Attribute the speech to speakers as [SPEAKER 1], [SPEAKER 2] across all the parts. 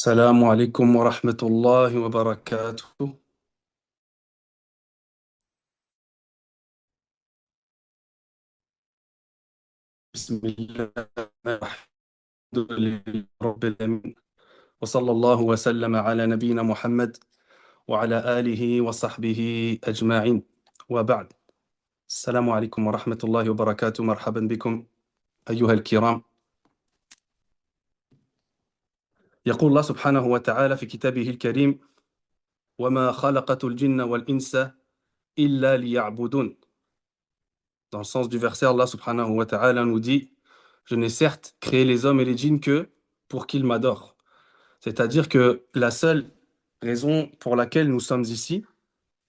[SPEAKER 1] السلام عليكم ورحمة الله وبركاته. بسم الله الحمد لله رب العالمين، وصلى الله وسلم على نبينا محمد وعلى آله وصحبه أجمعين، وبعد. السلام عليكم ورحمة الله وبركاته. مرحبا بكم أيها الكرام. يقول الله سبحانه وتعالى في كتابه الكريم: وما خلقت الجن والإنس إلا ليعبدون. Dans le sens du verset, Allah subhanahu wa ta'ala nous dit: je n'ai certes créé les hommes et les djinns que pour qu'ils m'adorent. C'est-à-dire que la seule raison pour laquelle nous sommes ici,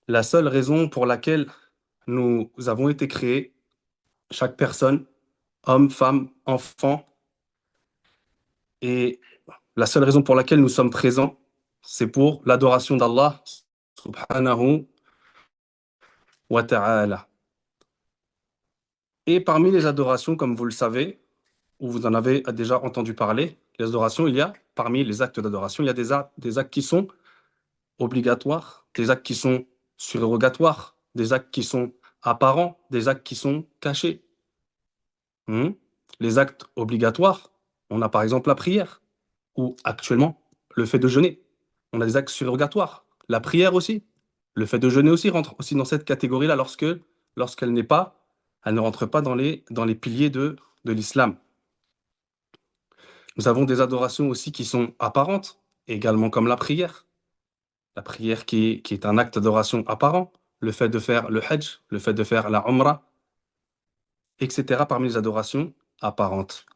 [SPEAKER 1] la seule raison pour laquelle nous avons été créés, chaque personne, homme, femme, enfant, et la seule raison pour laquelle nous sommes présents, c'est pour l'adoration d'Allah subhanahu wa ta'ala. Et parmi les adorations, comme vous le savez, ou vous en avez déjà entendu parler, les adorations, parmi les actes d'adoration, il y a des actes qui sont obligatoires, des actes qui sont surrogatoires, des actes qui sont apparents, des actes qui sont cachés. Hmm. Les actes obligatoires, on a par exemple la prière, ou actuellement le fait de jeûner. On a des actes surrogatoires. La prière aussi. Le fait de jeûner aussi rentre aussi dans cette catégorie-là lorsqu'elle n'est pas, elle ne rentre pas dans les piliers de l'islam. Nous avons des adorations aussi qui sont apparentes, également comme la prière. La prière qui est un acte d'adoration apparent, le fait de faire le hajj, le fait de faire la umrah, etc. parmi les adorations apparentes.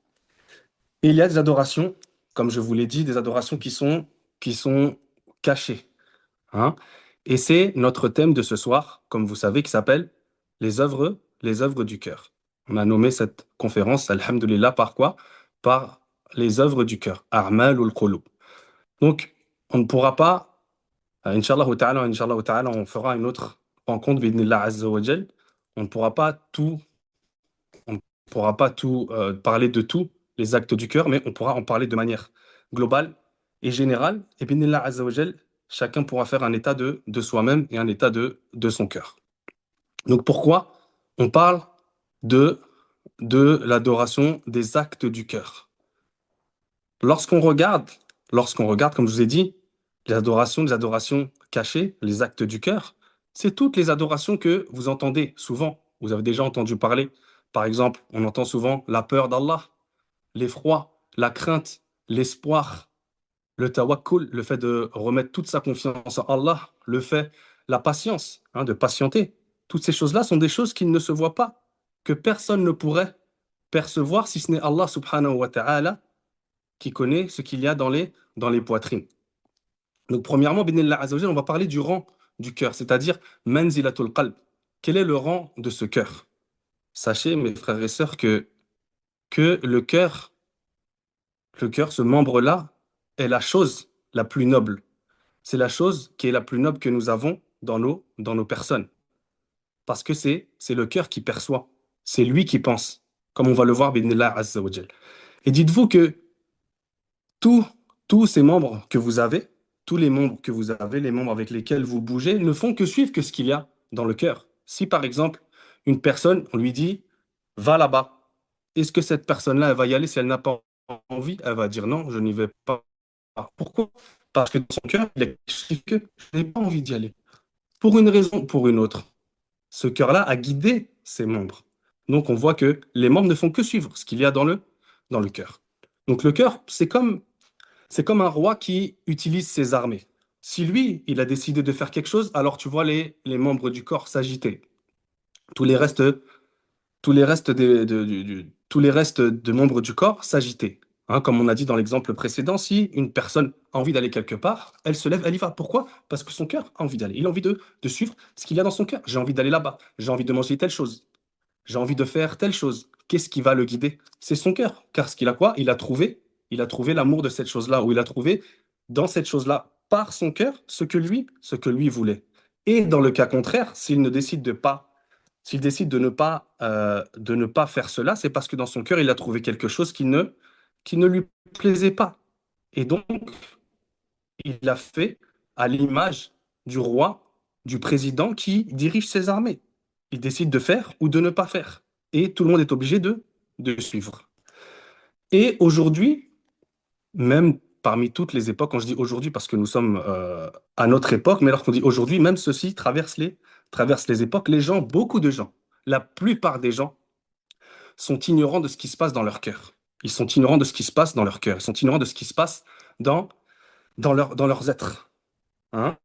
[SPEAKER 1] Et il y a des adorations, comme je vous l'ai dit, des adorations qui sont cachées. Hein. Et c'est notre thème de ce soir, comme vous savez, qui s'appelle les œuvres du cœur. On a nommé cette conférence, alhamdulillah, par quoi? Par les œuvres du cœur, a'malul qulub. Donc, on ne pourra pas, Inch'Allah ta'ala, on fera une autre rencontre, bidnillah azza wa jal. On ne pourra pas tout, on ne pourra pas tout parler de tous les actes du cœur, mais on pourra en parler de manière globale et générale. Et bidnillah azza wa jal, chacun pourra faire un état de soi-même et un état de son cœur. Donc, pourquoi on parle de, de l'adoration des actes du cœur? Lorsqu'on regarde, comme je vous ai dit, les adorations cachées, les actes du cœur, c'est toutes les adorations que vous entendez souvent. Vous avez déjà entendu parler. Par exemple, on entend souvent la peur d'Allah, l'effroi, la crainte, l'espoir, le tawakkul, le fait de remettre toute sa confiance en Allah, la patience, de patienter. Toutes ces choses-là sont des choses qui ne se voient pas, que personne ne pourrait percevoir si ce n'est Allah subhanahu wa ta'ala qui connaît ce qu'il y a dans les poitrines. Donc, premièrement, binillah azza wa jalla, on va parler du rang du cœur, c'est-à-dire manzilatul qalb. Quel est le rang de ce cœur? Sachez, mes frères et sœurs, que le cœur, ce membre-là, est la chose la plus noble. C'est la chose qui est la plus noble que nous avons dans nos personnes. Parce que c'est le cœur qui perçoit. C'est lui qui pense, comme on va le voir, binillah azza wa jalla. Et dites-vous que tous, tous ces membres que vous avez, tous les membres que vous avez, les membres avec lesquels vous bougez, ne font que suivre que ce qu'il y a dans le cœur. Si par exemple, une personne, on lui dit, va là-bas, est-ce que cette personne-là, elle va y aller si elle n'a pas envie? Elle va dire non, je n'y vais pas. Pourquoi? Parce que dans son cœur, il écrit que je n'ai pas envie d'y aller. Pour une raison ou pour une autre. Ce cœur-là a guidé ses membres. Donc on voit que les membres ne font que suivre ce qu'il y a dans le cœur. Donc le cœur, c'est comme un roi qui utilise ses armées. Si lui, il a décidé de faire quelque chose, alors tu vois les membres du corps s'agiter. Tous les restes, tous les restes tous les restes de membres du corps s'agiter. Hein, comme on a dit dans l'exemple précédent, si une personne a envie d'aller quelque part, elle se lève, elle y va. Pourquoi? Parce que son cœur a envie d'aller. Il a envie de suivre ce qu'il y a dans son cœur. J'ai envie d'aller là-bas. J'ai envie de manger telle chose. J'ai envie de faire telle chose. Qu'est-ce qui va le guider? C'est son cœur. Car ce qu'il a quoi? Il a trouvé l'amour de cette chose-là, ou il a trouvé dans cette chose-là, par son cœur, ce que lui voulait. Et dans le cas contraire, s'il décide de ne pas faire cela, c'est parce que dans son cœur, il a trouvé quelque chose qui ne lui plaisait pas. Et donc, il l'a fait à l'image du roi, du président qui dirige ses armées. Il décide de faire ou de ne pas faire. Et tout le monde est obligé de suivre. Et aujourd'hui, même parmi toutes les époques, quand je dis aujourd'hui parce que nous sommes à notre époque, mais lorsqu'on dit aujourd'hui, même ceci traverse les époques, les gens, beaucoup de gens, la plupart des gens sont ignorants de ce qui se passe dans leur cœur. Ils sont ignorants de ce qui se passe dans leur cœur. Ils sont ignorants de ce qui se passe dans, dans leurs êtres. Hein.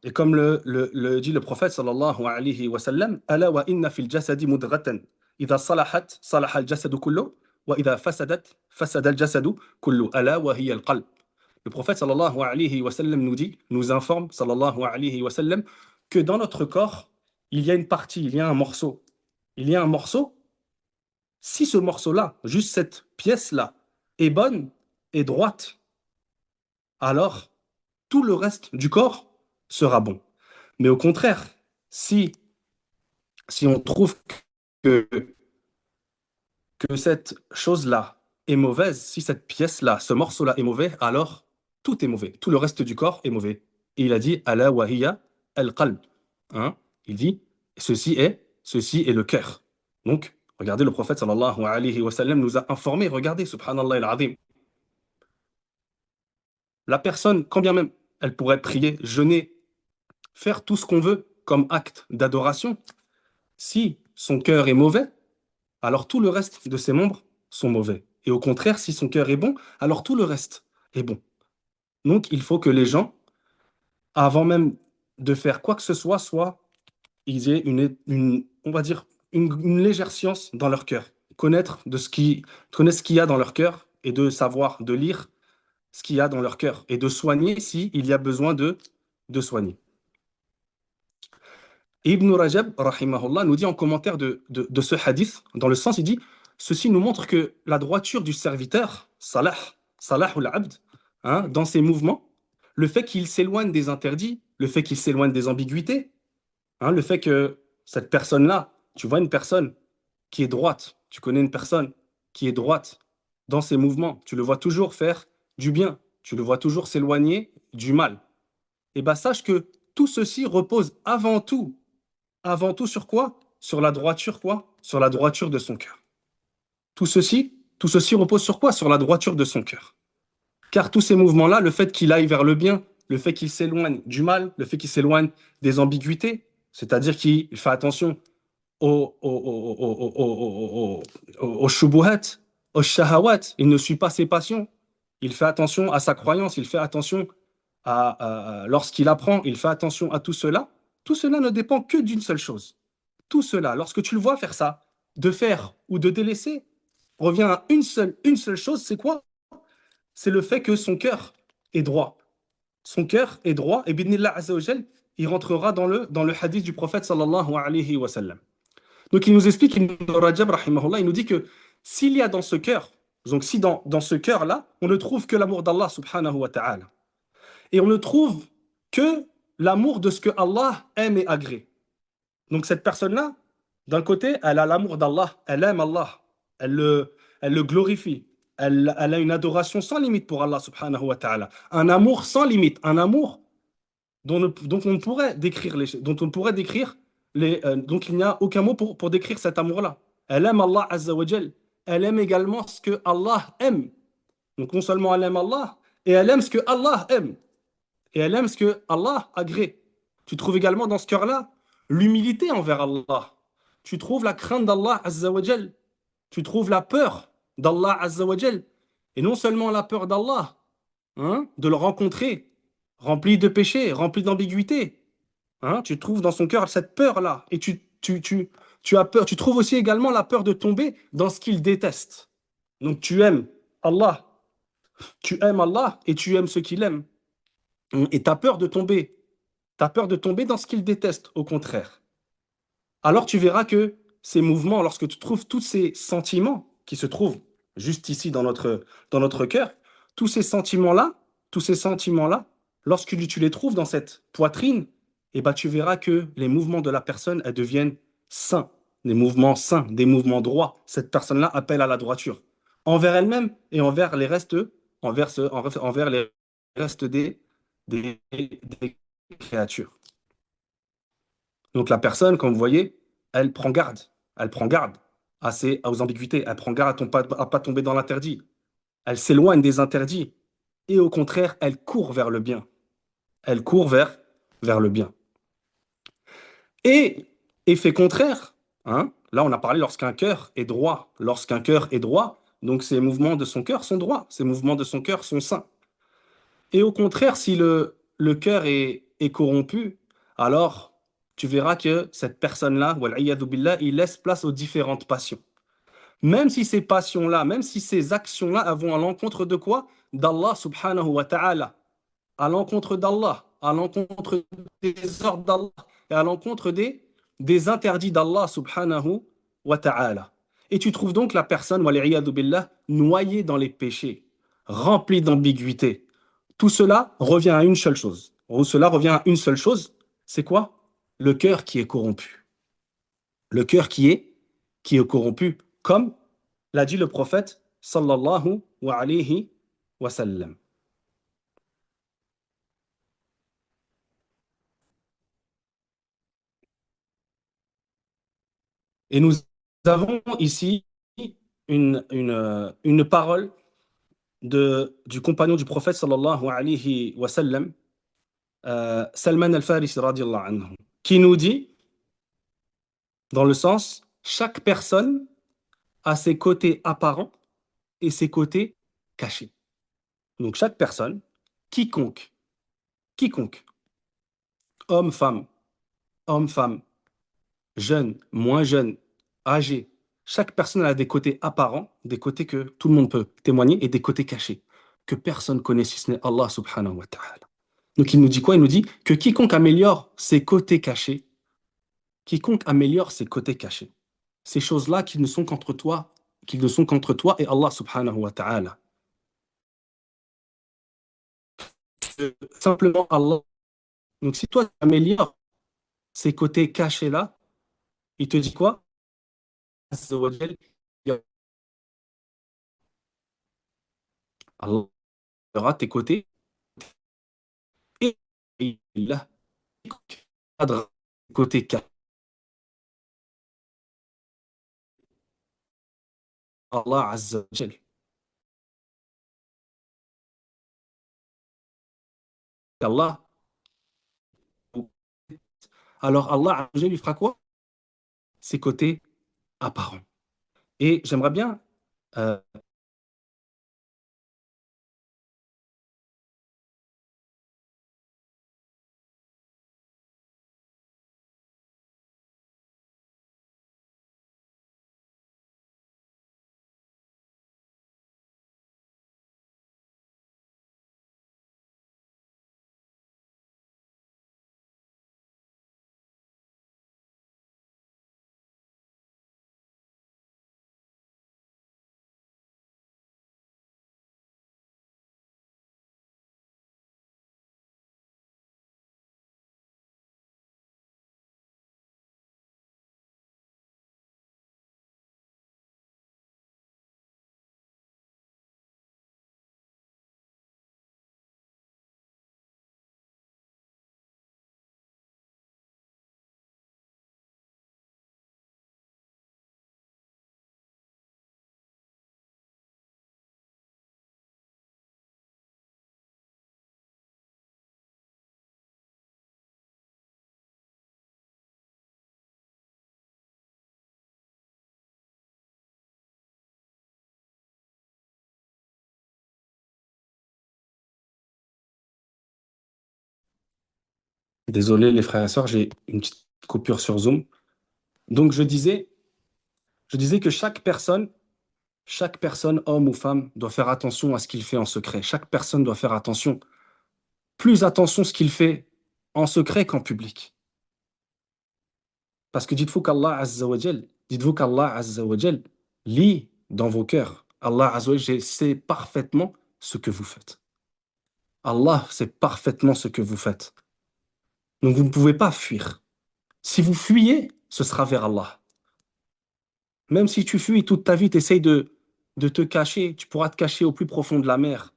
[SPEAKER 1] Et comme le dit le prophète sallallahu alayhi wa sallam, Ala wa inna fil jasadi mudratan. Idha salahat, salaha al jasadu kullu, wa idha fasadat, fasada al jasadu kullu. Ala wa hiya al qalb. Le prophète sallallahu alayhi wa sallam nous dit, nous informe sallallahu alayhi wa sallam, que dans notre corps, il y a une partie, il y a un morceau. Il y a un morceau. Si ce morceau-là, juste cette pièce-là, est bonne et droite, alors tout le reste du corps sera bon. Mais au contraire, si, si on trouve que, que cette chose-là est mauvaise, si cette pièce-là, ce morceau-là est mauvais, alors tout est mauvais. Tout le reste du corps est mauvais. Et il a dit, Ala wahiya al-qalb. Hein? Il dit, ceci est le cœur. Donc, regardez, le prophète sallallahu alayhi wa sallam nous a informé, regardez, subhanallah al-azim. La personne, quand bien même elle pourrait prier, jeûner, faire tout ce qu'on veut comme acte d'adoration, si son cœur est mauvais, alors tout le reste de ses membres sont mauvais. Et au contraire, si son cœur est bon, alors tout le reste est bon. Donc il faut que les gens, avant même de faire quoi que ce soit, soit ils aient on va dire, une légère science dans leur cœur. Connaître ce qu'il y a dans leur cœur et de savoir, de lire ce qu'il y a dans leur cœur et de soigner s'il y a besoin de soigner. Et Ibn Rajab, rahimahullah, nous dit en commentaire de ce hadith, dans le sens, il dit, ceci nous montre que la droiture du serviteur, salahul abd, hein, dans ses mouvements, le fait qu'il s'éloigne des interdits, le fait qu'il s'éloigne des ambiguïtés, hein, le fait que cette personne-là, tu vois une personne qui est droite, tu connais une personne qui est droite dans ses mouvements, tu le vois toujours faire du bien, tu le vois toujours s'éloigner du mal. Et bien sache que tout ceci repose avant tout sur quoi? Sur la droiture quoi? Sur la droiture de son cœur. Tout ceci repose sur quoi? Sur la droiture de son cœur. Car tous ces mouvements-là, le fait qu'il aille vers le bien, le fait qu'il s'éloigne du mal, le fait qu'il s'éloigne des ambiguïtés, c'est-à-dire qu'il fait attention aux shubuhat, aux shahawat, il ne suit pas ses passions, il fait attention à sa croyance, il fait attention lorsqu'il apprend, il fait attention à tout cela ne dépend que d'une seule chose. Tout cela, lorsque tu le vois faire ça, de faire ou de délaisser, revient à une seule chose, c'est quoi? C'est le fait que son cœur est droit. Son cœur est droit et bidnillah azza wa jal, il rentrera dans le hadith du prophète sallallahu alayhi wa sallam. Donc il nous explique, Ibn Rajab, rahimahullah, il nous dit que s'il y a dans ce cœur, donc si dans ce cœur-là, on ne trouve que l'amour d'Allah subhanahu wa ta'ala, et on ne trouve que l'amour de ce que Allah aime et agrée. Donc cette personne-là, d'un côté, elle a l'amour d'Allah, elle aime Allah, elle le glorifie, elle a une adoration sans limite pour Allah subhanahu wa ta'ala, un amour sans limite, un amour dont on pourrait décrire dont on pourrait décrire donc il n'y a aucun mot pour décrire cet amour-là. Elle aime Allah azza wa jal, elle aime également ce que Allah aime. Donc non seulement elle aime Allah, et elle aime ce que Allah aime, et elle aime ce que Allah agrée. Tu trouves également dans ce cœur-là l'humilité envers Allah. Tu trouves la crainte d'Allah azza wa jal. Tu trouves la peur d'Allah azza wa jal. Et non seulement la peur d'Allah, hein, de le rencontrer, rempli de péchés, rempli d'ambiguïté. Hein, tu trouves dans son cœur cette peur-là. Et tu as peur. Tu trouves aussi également la peur de tomber dans ce qu'il déteste. Donc tu aimes Allah. Tu aimes Allah et tu aimes ce qu'il aime. Et tu as peur de tomber. Tu as peur de tomber dans ce qu'il déteste, au contraire. Alors tu verras que ces mouvements, lorsque tu trouves tous ces sentiments qui se trouvent juste ici dans notre cœur, tous ces sentiments-là, tous ces sentiments-là, lorsque tu les trouves dans cette poitrine, eh ben, tu verras que les mouvements de la personne, elles deviennent sains, des mouvements droits. Cette personne-là appelle à la droiture, envers elle-même et envers les restes, envers les reste des créatures. Donc la personne, comme vous voyez, elle prend garde. Elle prend garde aux ambiguïtés. Elle prend garde à pas tomber dans l'interdit. Elle s'éloigne des interdits. Et au contraire, elle court vers le bien. Elle court vers le bien. Et effet contraire, hein, là on a parlé lorsqu'un cœur est droit. Lorsqu'un cœur est droit, donc ces mouvements de son cœur sont droits. Ces mouvements de son cœur sont sains. Et au contraire, si le cœur est corrompu, alors tu verras que cette personne-là, wal'iyadu billah, il laisse place aux différentes passions. Même si ces passions-là, même si ces actions-là elles vont à l'encontre de quoi? D'Allah subhanahu wa ta'ala. À l'encontre d'Allah, à l'encontre des ordres d'Allah et à l'encontre des interdits d'Allah subhanahu wa ta'ala. Et tu trouves donc la personne, wal'iyadu billah, noyée dans les péchés, remplie d'ambiguïté. Tout cela revient à une seule chose. Cela revient à une seule chose. C'est quoi? Le cœur qui est corrompu. Le cœur qui est corrompu, comme l'a dit le prophète sallallahu alayhi wa sallam. Et nous avons ici une parole du compagnon du prophète sallallahu alayhi wa sallam, Salman al-Farisi radiallahu anhu, qui nous dit, dans le sens, chaque personne a ses côtés apparents et ses côtés cachés. Donc chaque personne, quiconque, homme, femme, jeune, moins jeune, âgé, chaque personne a des côtés apparents, des côtés que tout le monde peut témoigner et des côtés cachés que personne connaît si ce n'est Allah subhanahu wa ta'ala. Donc il nous dit quoi? Il nous dit que quiconque améliore ses côtés cachés, ces choses-là qui ne sont qu'entre toi et Allah subhanahu wa ta'ala. Simplement Allah. Donc si toi tu améliores ces côtés cachés-là, il te dit quoi? Azza wa Jal, Allah verra tes côtés et il a côté cachés. Allah Azza wa Jal. Allah, alors Allah Azza wa Jal lui fera quoi? Ses côtés apparents. Et j'aimerais bien euh, désolé les frères et sœurs, j'ai une petite coupure sur Zoom. Donc je disais que chaque personne, homme ou femme, doit faire attention à ce qu'il fait en secret. Chaque personne doit faire attention, plus attention à ce qu'il fait en secret qu'en public. Parce que dites-vous qu'Allah Azza wa Jal lit dans vos cœurs. Allah Azza wa Jal sait parfaitement ce que vous faites. Allah sait parfaitement ce que vous faites. Donc vous ne pouvez pas fuir. Si vous fuyez, ce sera vers Allah. Même si tu fuis toute ta vie, tu essayes de te cacher, tu pourras te cacher au plus profond de la mer.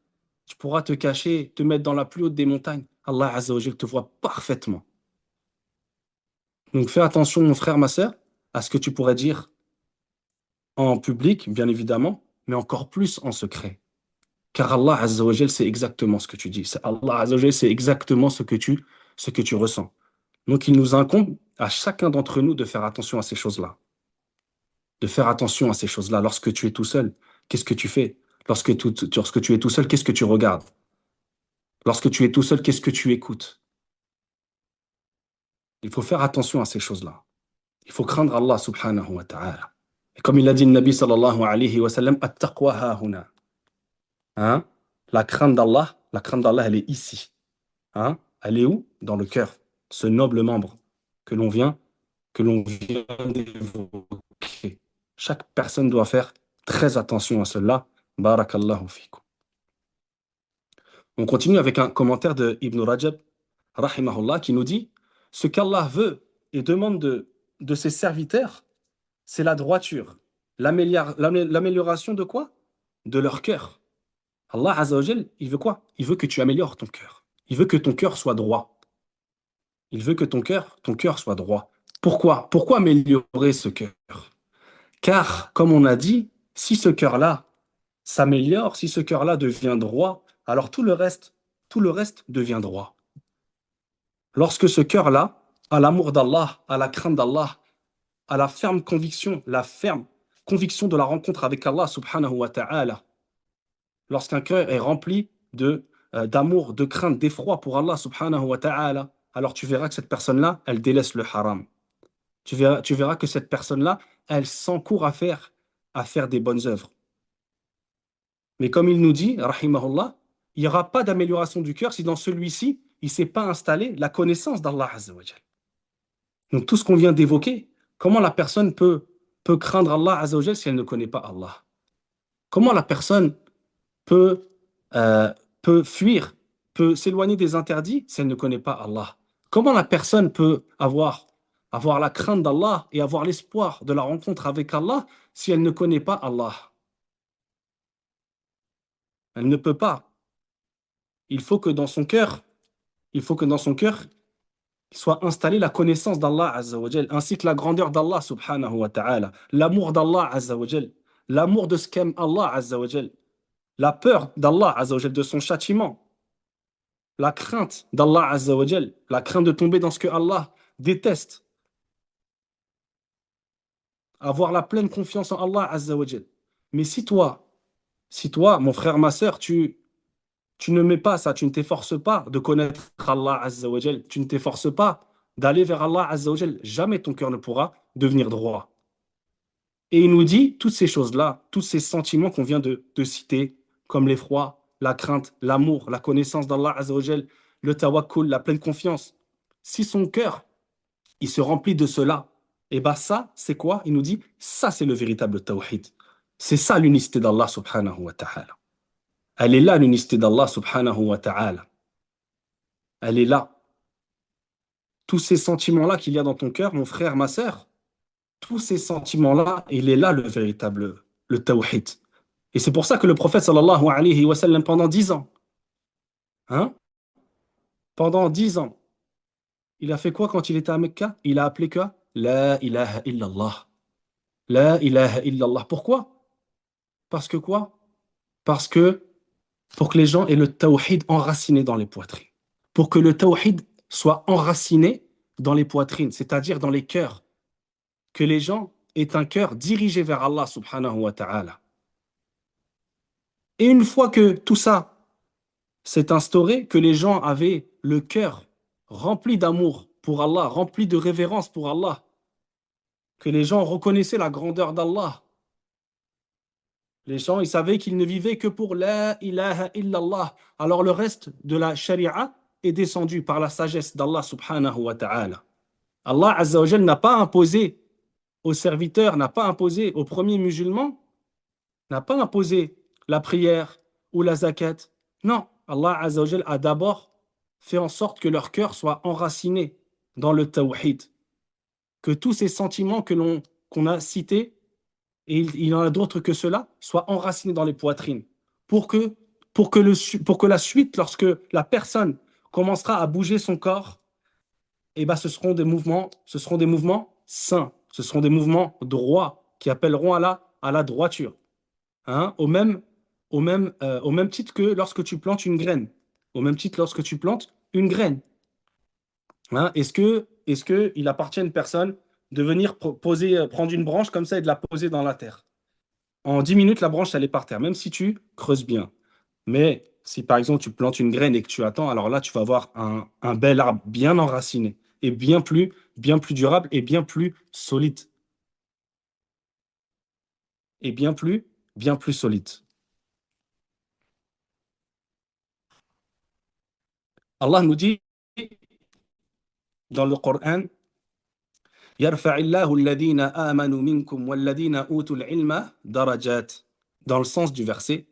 [SPEAKER 1] Tu pourras te cacher, te mettre dans la plus haute des montagnes. Allah Azza wa Jal te voit parfaitement. Donc fais attention, mon frère, ma sœur, à ce que tu pourrais dire en public, bien évidemment, mais encore plus en secret. Car Allah Azza wa Jal, c'est exactement ce que tu dis. Allah Azza wa Jal, c'est exactement ce que tu ressens. Donc il nous incombe à chacun d'entre nous de faire attention à ces choses-là. De faire attention à ces choses-là. Lorsque tu es tout seul, qu'est-ce que tu fais? Lorsque tu es tout seul, qu'est-ce que tu regardes? Lorsque tu es tout seul, qu'est-ce que tu écoutes? Il faut faire attention à ces choses-là. Il faut craindre Allah subhanahu wa ta'ala. Et comme il a dit le Nabi sallallahu alayhi wa sallam, At-taqwa hahuna. Hein? La crainte d'Allah, elle est ici. Hein? Elle est où? Dans le cœur. Ce noble membre que que l'on vient d'évoquer. Chaque personne doit faire très attention à cela. Barakallahu fikum. On continue avec un commentaire de Ibn Rajab, rahimahullah, qui nous dit, ce qu'Allah veut et demande de ses serviteurs, c'est la droiture. L'amélioration de quoi? De leur cœur. Allah Azza wa Jal, il veut quoi? Il veut que tu améliores ton cœur. Il veut que ton cœur soit droit. Il veut que ton cœur soit droit. Pourquoi? Pourquoi améliorer ce cœur? Car, comme on a dit, si ce cœur-là s'améliore, si ce cœur-là devient droit, alors tout le reste devient droit. Lorsque ce cœur-là a l'amour d'Allah, a la crainte d'Allah, a la ferme conviction de la rencontre avec Allah subhanahu wa ta'ala, lorsqu'un cœur est rempli d'amour, de crainte, d'effroi pour Allah subhanahu wa ta'ala, alors tu verras que cette personne-là, elle délaisse le haram. Tu verras que cette personne-là, elle s'encourt à faire des bonnes œuvres. Mais comme il nous dit, rahimahullah, il n'y aura pas d'amélioration du cœur si dans celui-ci, il ne s'est pas installé la connaissance d'Allah Azza wa Jal. Donc tout ce qu'on vient d'évoquer, comment la personne peut craindre Allah Azza wa Jal si elle ne connaît pas Allah? Comment la personne peut, euh, peut fuir, peut s'éloigner des interdits si elle ne connaît pas Allah? Comment la personne peut avoir la crainte d'Allah et avoir l'espoir de la rencontre avec Allah si elle ne connaît pas Allah? Elle ne peut pas. Il faut que dans son cœur, il faut que dans son cœur soit installée la connaissance d'Allah Azza wa Jal, ainsi que la grandeur d'Allah subhanahu wa ta'ala, l'amour d'Allah Azza wa Jal, l'amour de ce qu'aime Allah Azza wa Jal, la peur d'Allah Azza wa Jal, de son châtiment, la crainte d'Allah Azza wa Jal, la crainte de tomber dans ce que Allah déteste, avoir la pleine confiance en Allah Azza wa Jal. Mais si toi, mon frère, ma sœur, tu ne mets pas ça, tu ne t'efforces pas de connaître Allah Azza wa Jal, tu ne t'efforces pas d'aller vers Allah Azza wa Jal, jamais ton cœur ne pourra devenir droit. Et il nous dit toutes ces choses-là, tous ces sentiments qu'on vient de citer, comme l'effroi, la crainte, l'amour, la connaissance d'Allah Azza wa Jal, le tawakkul, la pleine confiance. Si son cœur, il se remplit de cela, et bien ça, c'est quoi? Il nous dit, ça c'est le véritable tawhid. C'est ça l'unicité d'Allah subhanahu wa ta'ala. Elle est là l'unicité d'Allah subhanahu wa ta'ala. Elle est là. Tous ces sentiments-là qu'il y a dans ton cœur, mon frère, ma sœur, tous ces sentiments-là, il est là le tawhid. Et c'est pour ça que le prophète sallallahu alayhi wa sallam, pendant 10 ans, hein, pendant 10 ans, il a fait quoi quand il était à Mecca? Il a appelé quoi? La ilaha illallah. La ilaha illallah. Pourquoi? Parce que quoi? Parce que pour que les gens aient le tawhid enraciné dans les poitrines. Pour que le tawhid soit enraciné dans les poitrines, c'est-à-dire dans les cœurs. Que les gens aient un cœur dirigé vers Allah subhanahu wa ta'ala. Et une fois que tout ça s'est instauré, que les gens avaient le cœur rempli d'amour pour Allah, rempli de révérence pour Allah, que les gens reconnaissaient la grandeur d'Allah, les gens, ils savaient qu'ils ne vivaient que pour la ilaha illallah. Alors le reste de la sharia est descendu par la sagesse d'Allah subhanahu wa ta'ala. Allah Azza wa Jal n'a pas imposé aux serviteurs, n'a pas imposé aux premiers musulmans, n'a pas imposé la prière ou la zakat. Non, Allah Azza wa Jal a d'abord fait en sorte que leur cœur soit enraciné dans le tawhid. Que tous ces sentiments qu'on a cités, et il y en a d'autres que cela, soient enracinés dans les poitrines. Pour que pour que la suite, lorsque la personne commencera à bouger son corps, eh ben, ce seront des mouvements sains, ce seront des mouvements droits qui appelleront à la droiture. Hein, au même titre que lorsque tu plantes une graine. Au même titre lorsque tu plantes une graine. Hein, est-ce que il appartient à une personne de venir poser, prendre une branche comme ça et de la poser dans la terre? En 10 minutes, la branche, elle est par terre, même si tu creuses bien. Mais si par exemple tu plantes une graine et que tu attends, alors là, tu vas avoir un bel arbre bien enraciné et bien plus durable et bien plus solide. Et bien plus solide. Allah nous dit dans le Coran, يرفع الله الذين آمنوا منكم والذين أوتوا العلم درجات. Dans le sens du verset,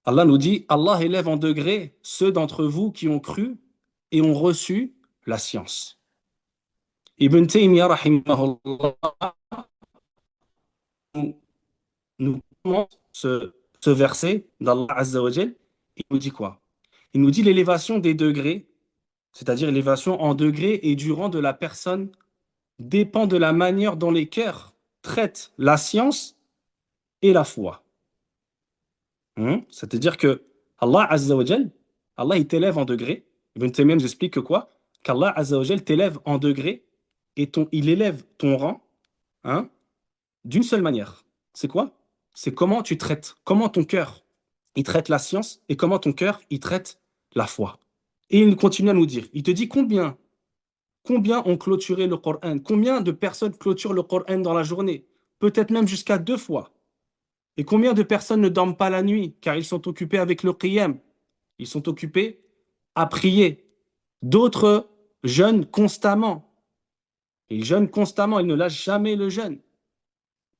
[SPEAKER 1] Allah nous dit, Allah élève en degrés ceux d'entre vous qui ont cru et ont reçu la science. Ibn Taymiyyah, rahimahullah, nous commente ce verset d'Allah Azza wa Jal. Il nous dit quoi? Il nous dit l'élévation des degrés, c'est-à-dire l'élévation en degrés et du rang de la personne, dépend de la manière dont les cœurs traitent la science et la foi. C'est-à-dire que Allah Azza wa Jal, Allah il t'élève en degrés. Ibn Taymiyyah nous explique que quoi? Qu'Allah Azza wa Jal t'élève en degrés et il élève ton rang, hein, d'une seule manière. C'est quoi? C'est comment tu traites, comment ton cœur il traite la science et comment ton cœur il traite la foi. Et il continue à nous dire, il te dit combien ont clôturé le Coran, combien de personnes clôturent le Coran dans la journée, peut-être même jusqu'à 2 fois. Et combien de personnes ne dorment pas la nuit car ils sont occupés avec le qiyam, ils sont occupés à prier. D'autres jeûnent constamment. Ils jeûnent constamment, ils ne lâchent jamais le jeûne.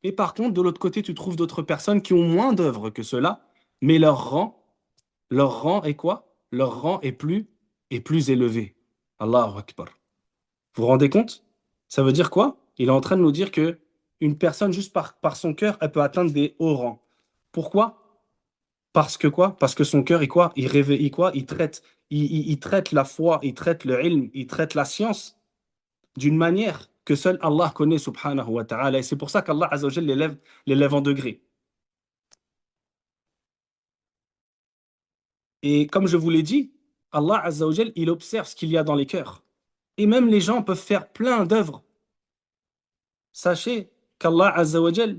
[SPEAKER 1] Et par contre, de l'autre côté, tu trouves d'autres personnes qui ont moins d'œuvres que cela, mais leur rang est quoi? Leur rang est plus élevé. Allahu Akbar. Vous vous rendez compte? Ça veut dire quoi? Il est en train de nous dire que une personne, juste par son cœur, elle peut atteindre des hauts rangs. Pourquoi? Parce que quoi? Parce que son cœur, il quoi? Il réveille quoi? Il traite la foi, il traite le ilm, il traite la science d'une manière que seul Allah connaît, subhanahu wa ta'ala. Et c'est pour ça qu'Allah Azza wa Jalla l'élève en degrés. Et comme je vous l'ai dit, Allah Azza wa Jalla, il observe ce qu'il y a dans les cœurs. Et même les gens peuvent faire plein d'œuvres. Sachez qu'Allah Azza wa Jalla,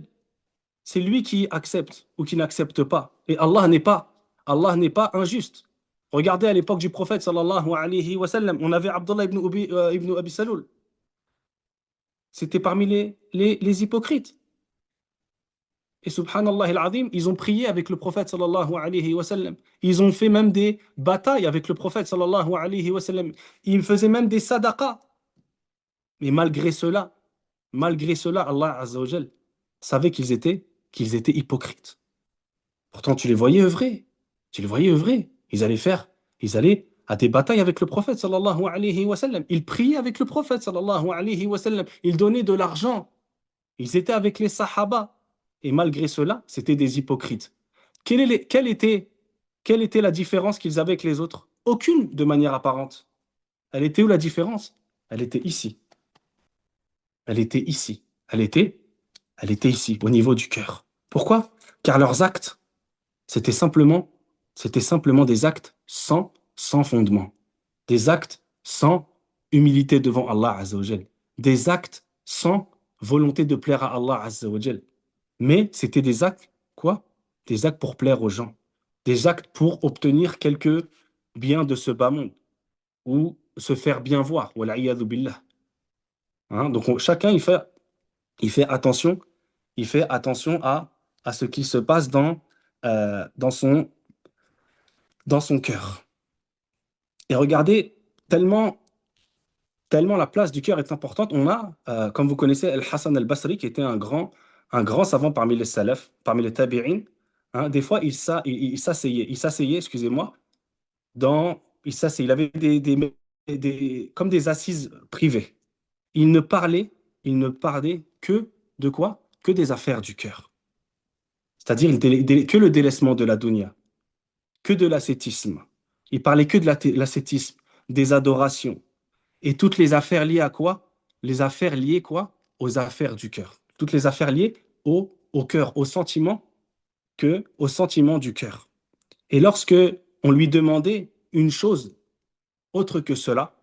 [SPEAKER 1] c'est lui qui accepte ou qui n'accepte pas. Et Allah n'est pas injuste. Regardez à l'époque du prophète sallallahu alayhi wa sallam, on avait Abdullah ibn Abi Saloul. C'était parmi les hypocrites. Et subhanallah al-azim, ils ont prié avec le prophète sallallahu alayhi wa sallam. Ils ont fait même des batailles avec le prophète sallallahu alayhi wa sallam. Ils faisaient même des sadaqas. Mais malgré cela, Allah Azza wa Jal savait qu'ils étaient hypocrites. Pourtant, tu les voyais œuvrer. Tu les voyais œuvrer. Ils allaient à des batailles avec le prophète sallallahu alayhi wa sallam. Ils priaient avec le prophète sallallahu alayhi wa sallam. Ils donnaient de l'argent. Ils étaient avec les sahaba. Et malgré cela, c'était des hypocrites. Quelle était la différence qu'ils avaient avec les autres? Aucune de manière apparente. Elle était où la différence? Elle était ici. Elle était ici. Elle était ici, au niveau du cœur. Pourquoi? Car leurs actes, C'était simplement, c'était simplement des actes sans fondement. Des actes sans humilité devant Allah Azza wa Jal. Des actes sans volonté de plaire à Allah Azza wa Jal. Mais c'était des actes, quoi? Des actes pour plaire aux gens. Des actes pour obtenir quelques biens de ce bas monde. Ou se faire bien voir. Wal'iyadhu billah. Hein. Donc chacun, il fait attention à ce qui se passe dans son cœur. Et regardez, tellement, tellement la place du cœur est importante, on a, comme vous connaissez, Al-Hassan al-Basri, qui était un grand savant parmi les salafs, parmi les tabi'in. Hein, des fois, il s'asseyait, excusez-moi, il avait comme des assises privées. Il ne parlait que de quoi? Que des affaires du cœur. C'est-à-dire que le délaissement de la dunya. que de l'ascétisme. Il parlait que de l'ascétisme, des adorations. Et toutes les affaires liées à quoi? Les affaires liées quoi? Aux affaires du cœur. Toutes les affaires liées au cœur, au sentiment du cœur. Et lorsque on lui demandait une chose autre que cela,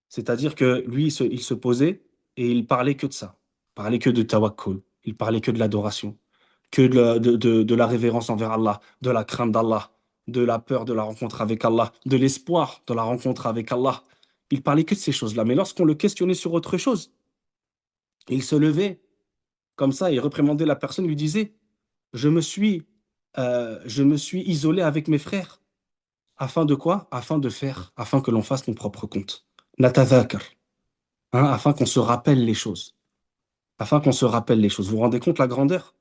[SPEAKER 1] c'est-à-dire que lui, il se posait et il parlait que de ça. Il parlait que de tawakkul. Il parlait que de l'adoration, que de la révérence envers Allah, de la crainte d'Allah, de la peur de la rencontre avec Allah, de l'espoir de la rencontre avec Allah. Il parlait que de ces choses-là. Mais lorsqu'on le questionnait sur autre chose, il se levait comme ça et reprimandait la personne, lui disait, je me suis isolé avec mes frères. Afin de quoi? Afin que l'on fasse mon propre compte. Natadhakar. Afin qu'on se rappelle les choses. Afin qu'on se rappelle les choses. Vous vous rendez compte la grandeur?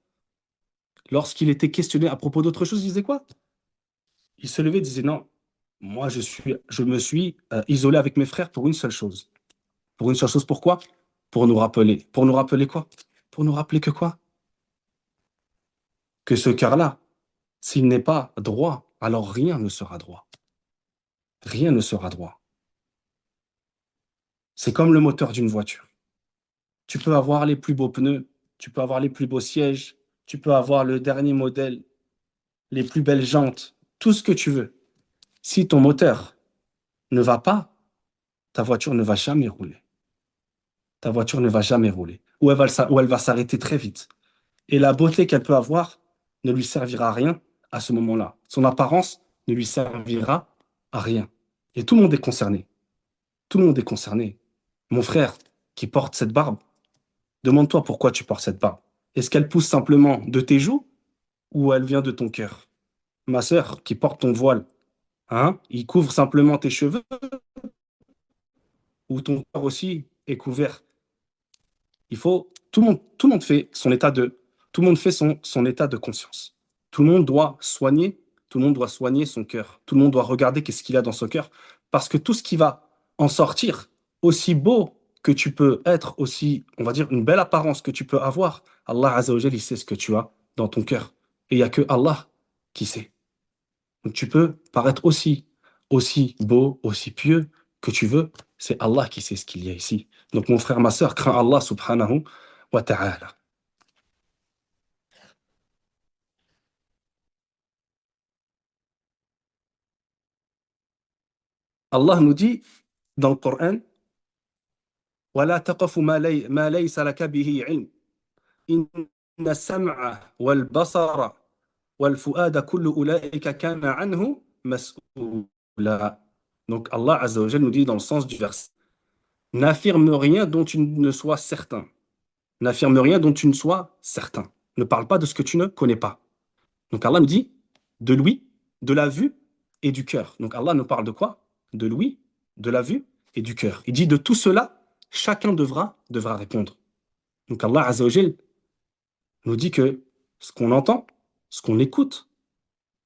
[SPEAKER 1] Lorsqu'il était questionné à propos d'autre chose, il disait quoi? Il se levait et disait non, moi je me suis isolé avec mes frères pour une seule chose. Pour une seule chose, pourquoi? Pour nous rappeler. Pour nous rappeler quoi? Pour nous rappeler que quoi? Que ce cœur-là, s'il n'est pas droit, alors rien ne sera droit. Rien ne sera droit. C'est comme le moteur d'une voiture. Tu peux avoir les plus beaux pneus, tu peux avoir les plus beaux sièges, tu peux avoir le dernier modèle, les plus belles jantes, tout ce que tu veux. Si ton moteur ne va pas, ta voiture ne va jamais rouler. Ta voiture ne va jamais rouler. Ou elle va s'arrêter très vite. Et la beauté qu'elle peut avoir ne lui servira à rien à ce moment-là. Son apparence ne lui servira à rien. Et tout le monde est concerné. Tout le monde est concerné. Mon frère qui porte cette barbe, demande-toi pourquoi tu portes cette barbe. Est-ce qu'elle pousse simplement de tes joues ou elle vient de ton cœur? Ma sœur qui porte ton voile, il couvre simplement tes cheveux ou ton corps aussi est couvert? Tout le monde fait tout le monde fait son état de conscience. Tout le monde doit soigner, tout le monde doit soigner son cœur. Tout le monde doit regarder qu'est-ce qu'il a dans son cœur, parce que tout ce qui va en sortir, aussi beau que tu peux être, aussi, on va dire, une belle apparence que tu peux avoir, Allah Azza wa Jal, il sait ce que tu as dans ton cœur. Et il n'y a que Allah qui sait. Donc tu peux paraître aussi beau, aussi pieux que tu veux. C'est Allah qui sait ce qu'il y a ici. Donc mon frère, ma sœur, crains Allah subhanahu wa ta'ala. Allah nous dit dans le Coran, وَلَا تَقَفُ ما ليس لك به علم إن السمع والبصر والفؤاد كل أولئك كان عنه مسؤولا. Donc Allah Azza wa Jal nous dit dans le sens du verset, n'affirme rien dont tu ne sois certain. N'affirme rien dont tu ne sois certain. Ne parle pas de ce que tu ne connais pas. Donc Allah nous dit de l'ouïe, de la vue et du cœur. Donc Allah nous parle de quoi? De l'ouïe, de la vue et du cœur. Il dit de tout cela, chacun devra répondre. Donc Allah Azza wa Jal nous dit que ce qu'on entend, ce qu'on écoute,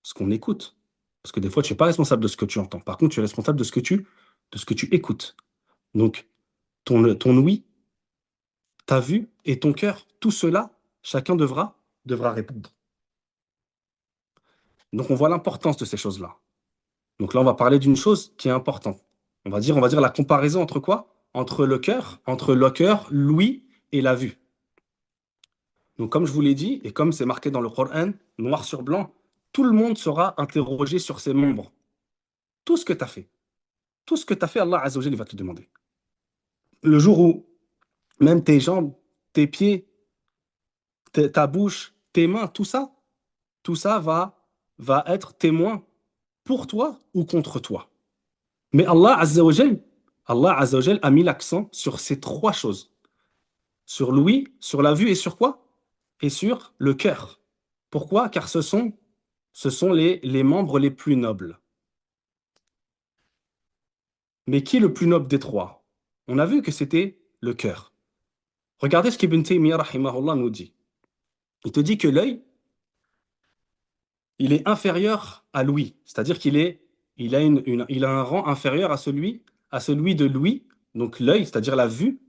[SPEAKER 1] ce qu'on écoute, parce que des fois tu n'es pas responsable de ce que tu entends. Par contre, tu es responsable de ce que tu écoutes. Donc ton ouïe, ta vue et ton cœur, tout cela, chacun devra répondre. Donc on voit l'importance de ces choses-là. Donc là, on va parler d'une chose qui est importante. On va dire la comparaison entre quoi? Entre le cœur, l'ouïe et la vue. Donc comme je vous l'ai dit, et comme c'est marqué dans le Coran, noir sur blanc, tout le monde sera interrogé sur ses membres. Tout ce que tu as fait. Tout ce que tu as fait, Allah Azza wa Jalla, il va te le demander. Le jour où même tes jambes, tes pieds, ta bouche, tes mains, tout ça va être témoin pour toi ou contre toi. Mais Allah Azza wa Jal a mis l'accent sur ces trois choses. Sur l'ouïe, sur la vue et sur quoi? Et sur le cœur. Pourquoi? Car ce sont les membres les plus nobles. Mais qui est le plus noble des trois? On a vu que c'était le cœur. Regardez ce qu'Ibn Taymiyyah rahimahullah nous dit. Il te dit que l'œil, il est inférieur à l'ouïe. C'est-à-dire il a un rang inférieur à celui de l'ouïe. Donc l'œil, c'est-à-dire la vue,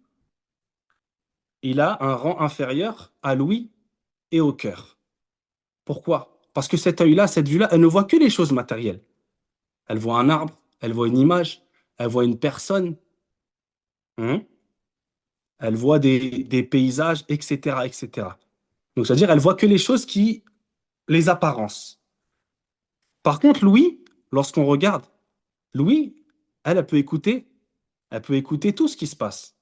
[SPEAKER 1] il a un rang inférieur à l'ouïe et au cœur. Pourquoi? Parce que cet œil-là, cette vue-là, elle ne voit que les choses matérielles. Elle voit un arbre, elle voit une image, elle voit une personne, hein, elle voit des paysages, etc., etc. Donc, c'est-à-dire, elle voit que les choses qui, les apparences. Par contre, Louis, lorsqu'on regarde, Louis, elle elle peut écouter tout ce qui se passe.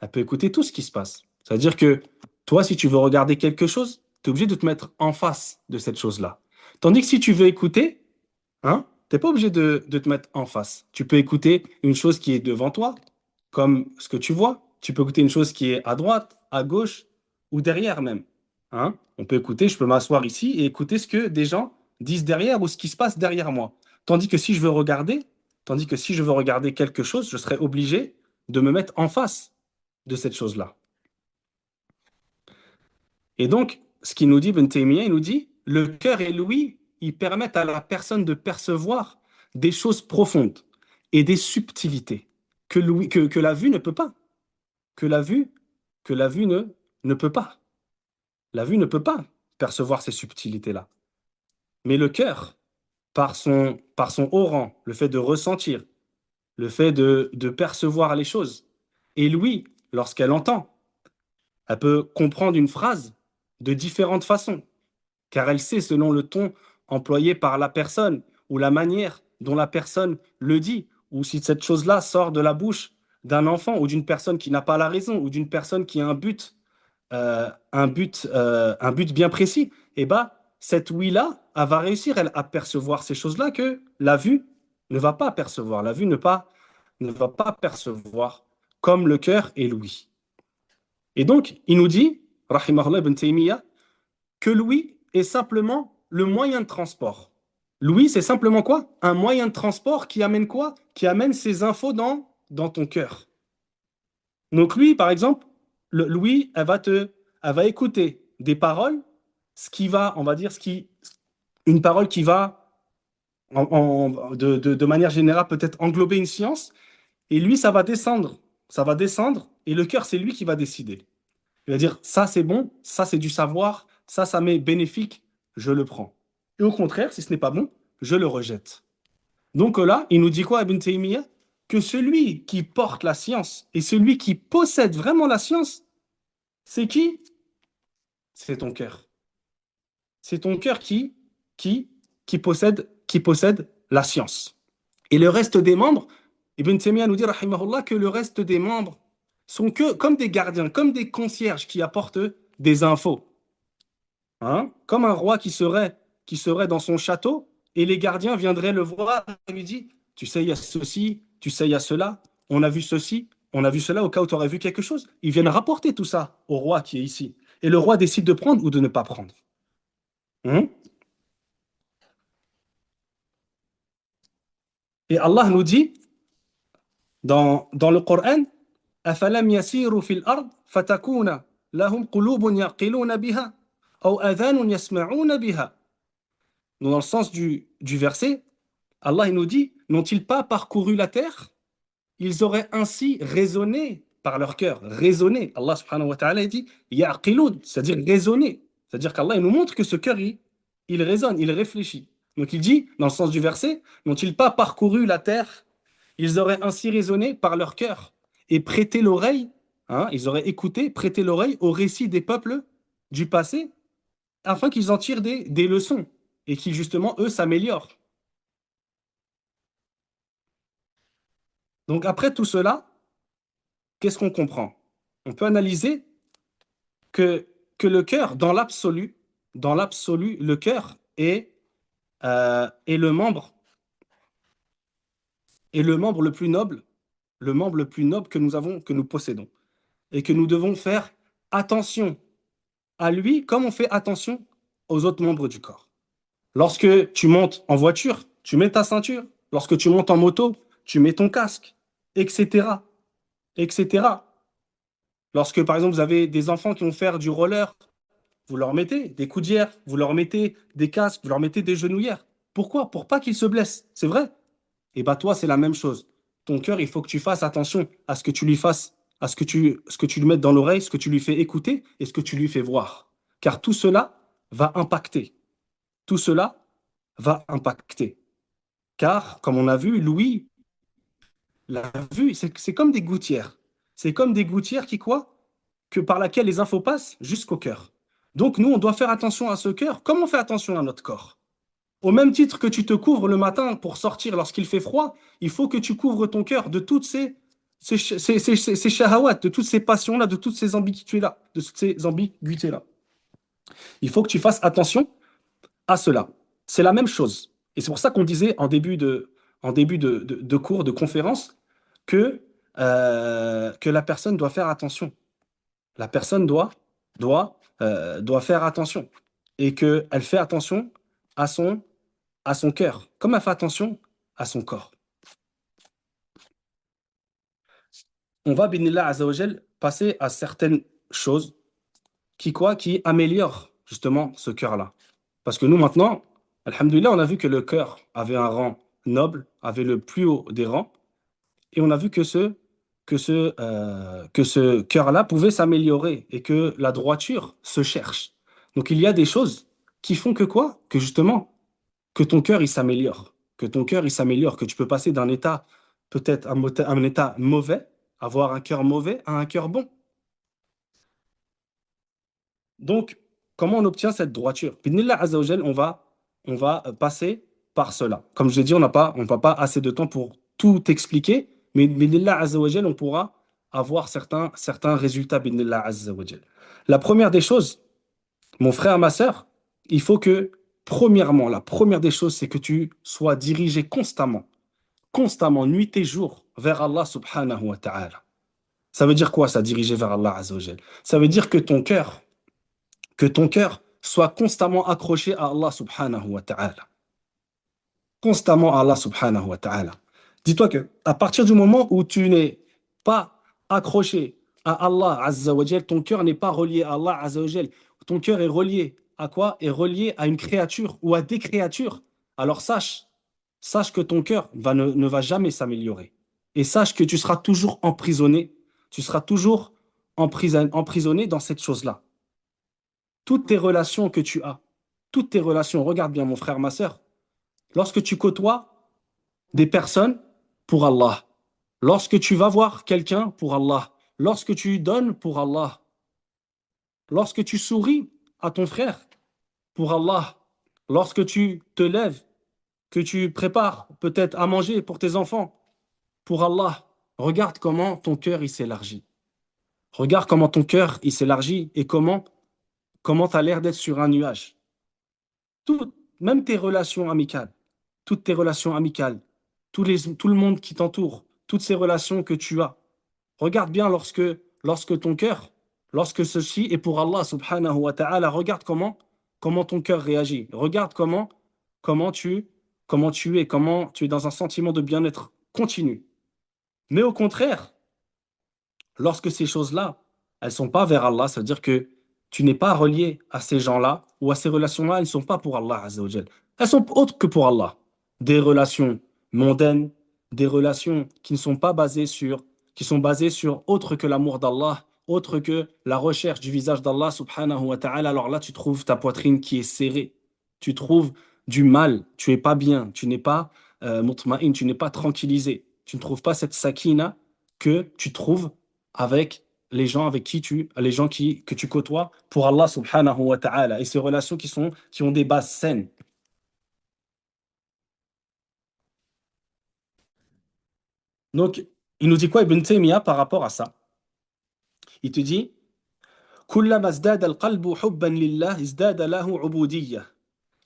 [SPEAKER 1] Elle peut écouter tout ce qui se passe. C'est-à-dire que toi, si tu veux regarder quelque chose, tu es obligé de te mettre en face de cette chose-là. Tandis que si tu veux écouter, hein, tu n'es pas obligé de te mettre en face. Tu peux écouter une chose qui est devant toi, comme ce que tu vois. Tu peux écouter une chose qui est à droite, à gauche ou derrière même. Hein? On peut écouter, je peux m'asseoir ici et écouter ce que des gens disent derrière ou ce qui se passe derrière moi. Tandis que si je veux regarder, tandis que si je veux regarder quelque chose, je serais obligé de me mettre en face de cette chose-là. Et donc, ce qu'il nous dit, Ibn Taymiyyah, il nous dit, le cœur et l'ouïe, ils permettent à la personne de percevoir des choses profondes et des subtilités que la vue ne peut pas, que la vue, que la vue ne peut pas. La vue ne peut pas percevoir ces subtilités-là. Mais le cœur, par son haut rang, le fait de ressentir, le fait de percevoir les choses, et l'ouïe, lorsqu'elle entend, elle peut comprendre une phrase de différentes façons, car elle sait selon le ton employé par la personne ou la manière dont la personne le dit, ou si cette chose-là sort de la bouche d'un enfant ou d'une personne qui n'a pas la raison ou d'une personne qui a un but bien précis, et bah, cette oui-là, elle va réussir elle, à percevoir ces choses-là que la vue ne va pas percevoir. La vue ne va pas percevoir comme le cœur et l'ouïe. Et donc, il nous dit, Rahimahullah ibn Taymiyyah, que l'ouïe est simplement le moyen de transport. L'ouïe, c'est simplement quoi? Un moyen de transport qui amène quoi? Qui amène ces infos dans ton cœur. Donc lui, par exemple, l'ouïe, elle va écouter des paroles, ce qui va, on va dire, une parole qui va, de manière générale, peut-être englober une science, et lui, ça va descendre, et le cœur, c'est lui qui va décider. Il va dire, ça c'est bon, ça c'est du savoir, ça m'est bénéfique, je le prends. Et au contraire, si ce n'est pas bon, je le rejette. Donc là, il nous dit quoi, Ibn Taymiyyah? Que celui qui porte la science et celui qui possède vraiment la science, c'est qui? C'est ton cœur. C'est ton cœur qui, qui possède la science. Et le reste des membres, Ibn Taymiyyah nous dit, rahimahullah, que le reste des membres sont que comme des gardiens, comme des concierges qui apportent des infos. Hein? Comme un roi qui serait dans son château et les gardiens viendraient le voir et lui disent, tu sais, il y a ceci, tu sais, il y a cela, on a vu ceci, on a vu cela au cas où tu aurais vu quelque chose. Ils viennent rapporter tout ça au roi qui est ici. Et le roi décide de prendre ou de ne pas prendre. Hein? Et Allah nous dit dans le Coran, أَفَلَمْ يَسِيرُوا فِي الْأَرْضِ فَتَكُونَ لَهُمْ قُلُوبٌ يَعْقِلُونَ بِهَا أَوْ آذَانٌ يَسْمَعُونَ بِهَا. Donc, dans le sens du verset, Allah il nous dit, n'ont-ils pas parcouru la terre? Ils auraient ainsi raisonné par leur cœur, raisonné. Allah subhanahu wa ta'ala il dit, ya'qilun, c'est-à-dire raisonner. C'est-à-dire qu'Allah il nous montre que ce cœur, il raisonne, il réfléchit. Donc il dit, dans le sens du verset, n'ont-ils pas parcouru la terre? Ils auraient ainsi raisonné par leur cœur et prêté l'oreille, hein, ils auraient écouté, prêté l'oreille au récit des peuples du passé, afin qu'ils en tirent des leçons et qu'ils justement, eux, s'améliorent. Donc après tout cela, qu'est-ce qu'on comprend? On peut analyser que, que le cœur, dans l'absolu, le cœur est est le membre le plus noble, le membre le plus noble que nous avons, que nous possédons, et que nous devons faire attention à lui comme on fait attention aux autres membres du corps. Lorsque tu montes en voiture, tu mets ta ceinture. Lorsque tu montes en moto, tu mets ton casque, etc., etc. Lorsque, par exemple, vous avez des enfants qui vont faire du roller, vous leur mettez des coudières, vous leur mettez des casques, vous leur mettez des genouillères. Pourquoi? Pour pas qu'ils se blessent. C'est vrai. Et bah toi, c'est la même chose. Ton cœur, il faut que tu fasses attention à ce que tu lui fasses, à ce que tu lui mettes dans l'oreille, ce que tu lui fais écouter et ce que tu lui fais voir. Car tout cela va impacter. tout cela va impacter. Car, comme on a vu, Louis, la vue, c'est comme des gouttières. C'est comme des gouttières qui, quoi? Que par laquelle les infos passent jusqu'au cœur. Donc, nous, on doit faire attention à ce cœur, comme on fait attention à notre corps. Au même titre que tu te couvres le matin pour sortir lorsqu'il fait froid, il faut que tu couvres ton cœur de toutes ces shahawat, de toutes ces passions-là, de toutes ces ambiguïtés-là, de toutes ces ambiguïtés-là. Il faut que tu fasses attention à cela. C'est la même chose. Et c'est pour ça qu'on disait en début de cours, de conférence, que la personne doit faire attention. La personne doit faire attention. Et qu'elle fait attention à son cœur, comme elle fait attention à son corps. On va, binillah azawajal, passer à certaines choses qui améliorent justement ce cœur-là. Parce que nous, maintenant, alhamdoulilah, on a vu que le cœur avait un rang noble, avait le plus haut des rangs, et on a vu que ce cœur-là pouvait s'améliorer et que la droiture se cherche. Donc il y a des choses qui font que quoi? Que justement, que ton cœur, il s'améliore. Que ton cœur, il s'améliore, que tu peux passer d'un état, peut-être un état mauvais, avoir un cœur mauvais, à un cœur bon. Donc, comment on obtient cette droiture? Bidnillah Azzawajal, on va passer par cela. Comme je l'ai dit, on n'a pas assez de temps pour tout expliquer, mais Bidnillah Azzawajal, on pourra avoir certains résultats. Bidnillah Azzawajal. La première des choses, mon frère, ma sœur, il faut que, premièrement, la première des choses, c'est que tu sois dirigé constamment, nuit et jour, vers Allah subhanahu wa ta'ala. Ça veut dire quoi, ça, diriger vers Allah Azzawajal? Ça veut dire que ton cœur soit constamment accroché à Allah subhanahu wa ta'ala. Constamment à Allah subhanahu wa ta'ala. Dis-toi que à partir du moment où tu n'es pas accroché à Allah azza wa jal, ton cœur n'est pas relié à Allah azza wa jal. Ton cœur est relié à quoi? Est relié à une créature ou à des créatures. Alors sache que ton cœur ne va jamais s'améliorer. Et sache que tu seras toujours emprisonné. Tu seras toujours emprisonné dans cette chose-là. Toutes tes relations que tu as, toutes tes relations, regarde bien mon frère, ma sœur, lorsque tu côtoies des personnes pour Allah, lorsque tu vas voir quelqu'un pour Allah, lorsque tu donnes pour Allah, lorsque tu souris à ton frère pour Allah, lorsque tu te lèves, que tu prépares peut-être à manger pour tes enfants pour Allah, regarde comment ton cœur il s'élargit. Regarde comment ton cœur il s'élargit et comment tu as l'air d'être sur un nuage. Même tes relations amicales, toutes tes relations amicales, tout le monde qui t'entoure, toutes ces relations que tu as. Regarde bien lorsque ton cœur, lorsque ceci est pour Allah subhanahu wa ta'ala, regarde comment ton cœur réagit. Regarde comment tu, comment tu es dans un sentiment de bien-être continu. Mais au contraire, lorsque ces choses-là, elles sont pas vers Allah, c'est-à-dire que tu n'es pas relié à ces gens-là ou à ces relations-là, elles ne sont pas pour Allah Azza wa Jal. Elles sont autres que pour Allah. Des relations mondaines, des relations qui ne sont pas basées qui sont basées sur autre que l'amour d'Allah, autre que la recherche du visage d'Allah subhanahu wa ta'ala. Alors là, tu trouves ta poitrine qui est serrée. Tu trouves du mal. Tu es pas bien. Tu n'es pas mutma'in, tu n'es pas tranquillisé. Tu ne trouves pas cette sakina que tu trouves avec les gens que tu côtoies pour Allah subhanahu wa ta'ala et ces relations qui ont des bases saines. Donc, il nous dit quoi Ibn Taymiyyah par rapport à ça? Il te dit كلما ازداد القلب حبا لله ازداد له عبودية.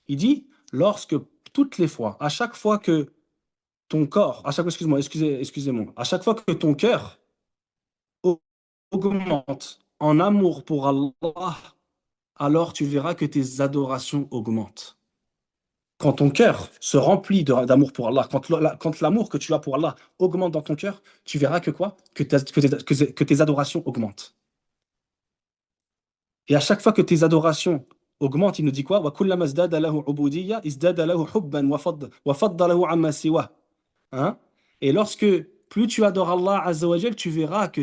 [SPEAKER 1] Il dit lorsque toutes les fois, à chaque fois que ton corps, à chaque fois, excusez-moi, à chaque fois que ton cœur augmente en amour pour Allah, alors tu verras que tes adorations augmentent. Quand ton cœur se remplit d'amour pour Allah, quand l'amour que tu as pour Allah augmente dans ton cœur, tu verras que quoi? Que tes adorations augmentent. Et à chaque fois que tes adorations augmentent, il nous dit quoi? وَكُلَّمَا ازْدَادَ لَهُ عُبُودِيَّةً ازْدَادَ لَهُ حُبًّا وَفَضَّلَهُ عَمَّا سِوَاهُ. Hein? Et lorsque plus tu adores Allah Azza wa Jal, tu verras que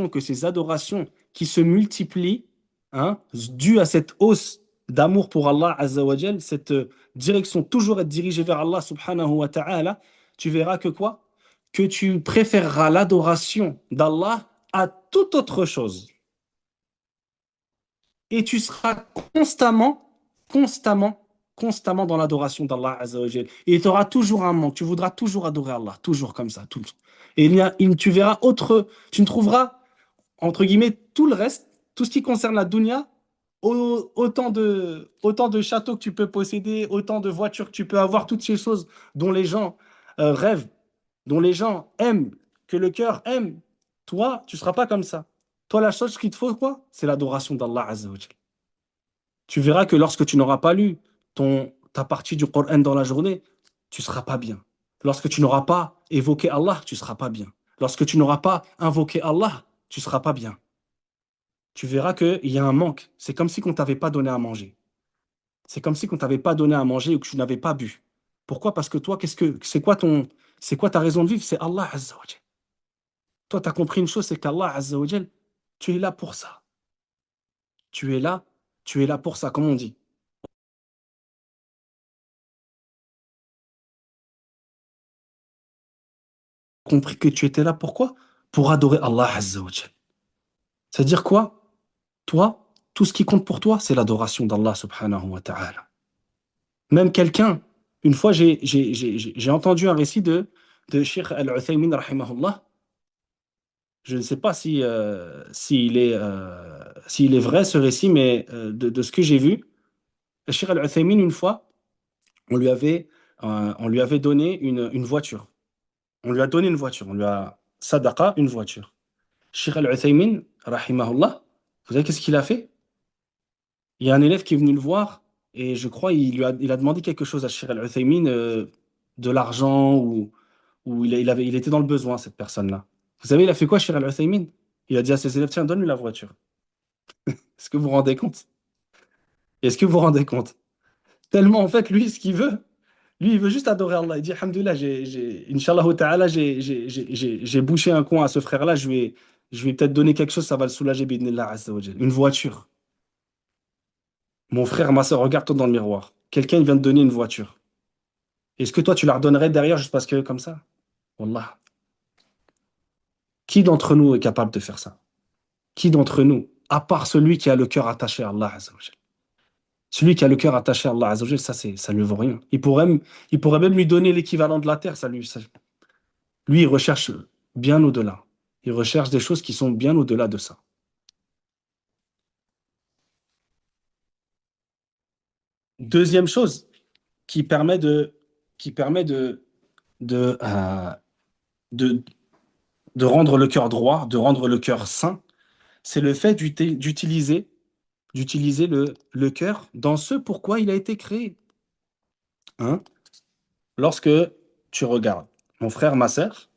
[SPEAKER 1] que ces adorations qui se multiplient, hein, dues à cette hausse d'amour pour Allah Azza wa Jal, cette direction, toujours être dirigé vers Allah subhanahu wa ta'ala, tu verras que quoi? Que tu préféreras l'adoration d'Allah à toute autre chose. Et tu seras constamment, constamment dans l'adoration d'Allah Azza wa Jal. Et tu auras toujours un manque. Tu voudras toujours adorer Allah, toujours comme ça, tout le temps. Et tu verras tu ne trouveras, entre guillemets, tout le reste, tout ce qui concerne la dunya, autant de châteaux que tu peux posséder, autant de voitures que tu peux avoir, toutes ces choses dont les gens rêvent, dont les gens aiment, que le cœur aime. Toi, tu ne seras pas comme ça. Toi, la chose qu'il te faut, quoi? C'est l'adoration d'Allah Azza wa Jal. Tu verras que lorsque tu n'auras pas lu ta partie du Coran dans la journée, tu ne seras pas bien. Lorsque tu n'auras pas évoqué Allah, tu ne seras pas bien. Lorsque tu n'auras pas invoqué Allah, tu ne seras pas bien. Tu verras qu'il y a un manque. C'est comme si on ne t'avait pas donné à manger. C'est comme si on ne t'avait pas donné à manger ou que tu n'avais pas bu. Pourquoi? Parce que toi, c'est quoi ta raison de vivre? C'est Allah Azza wa Jal. Toi, tu as compris une chose, c'est qu'Allah Azza wa Jal, tu es là pour ça. Tu es là, tu es là pour ça, comme on dit. Compris que tu étais là pourquoi? Pour adorer Allah Azza wa Jal. C'est-à-dire quoi? Toi, tout ce qui compte pour toi, c'est l'adoration d'Allah subhanahu wa ta'ala. Même quelqu'un, une fois, j'ai entendu un récit de Sheikh Al-Uthaymin, rahimahullah. Je ne sais pas s'il est vrai ce récit, mais de ce que j'ai vu, Sheikh Al-Uthaymin, une fois, on lui avait donné une voiture. On lui a donné une voiture. On lui a sadaqa une voiture. Sheikh Al-Uthaymin, rahimahullah, vous savez qu'est-ce qu'il a fait? Il y a un élève qui est venu le voir et je crois il a demandé quelque chose à Sheikh Al-Uthaymin, de l'argent ou il était dans le besoin, cette personne-là. Vous savez, il a fait quoi, Sheikh Al-Uthaymin? Il a dit à ses élèves, tiens, donne-lui la voiture. Est-ce que vous vous rendez compte? Est-ce que vous vous rendez compte? Tellement, en fait, lui, ce qu'il veut, lui, il veut juste adorer Allah. Il dit, Alhamdoulilah, Inch'Allah ta'ala, j'ai bouché un coin à ce frère-là, je vais peut-être donner quelque chose, ça va le soulager, bidnillah azza wa jal. Une voiture. Mon frère, ma soeur, regarde-toi dans le miroir. Quelqu'un il vient de donner une voiture. Est-ce que toi, tu la redonnerais derrière juste parce que comme ça? Wallah. Qui d'entre nous est capable de faire ça? Qui d'entre nous, à part celui qui a le cœur attaché à Allah azza wa jal? Celui qui a le cœur attaché à Allah azza wa jal, ça ne lui vaut rien. Il pourrait même lui donner l'équivalent de la terre, lui, il recherche bien au-delà. Il recherche des choses qui sont bien au-delà de ça. Deuxième chose qui permet qui permet de, de rendre le cœur droit, de rendre le cœur sain, c'est le fait d'utiliser le cœur dans ce pourquoi il a été créé. Hein? Lorsque tu regardes, mon frère, ma sœur,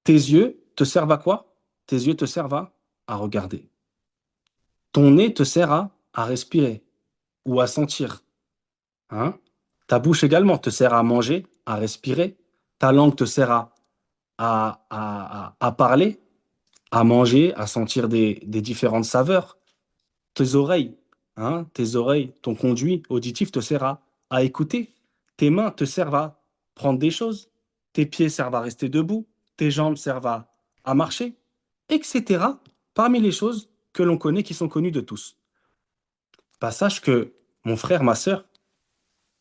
[SPEAKER 1] tes yeux te servent à quoi? Tes yeux te servent à regarder. Ton nez te sert à respirer ou à sentir. Hein? Ta bouche également te sert à manger, à respirer. Ta langue te sert à parler, à manger, à sentir des différentes saveurs. Tes oreilles, tes oreilles, ton conduit auditif te sert à écouter. Tes mains te servent à prendre des choses. Tes pieds servent à rester debout. Tes jambes servent à marcher, etc. Parmi les choses que l'on connaît, qui sont connues de tous. Bah, sache que, mon frère, ma sœur,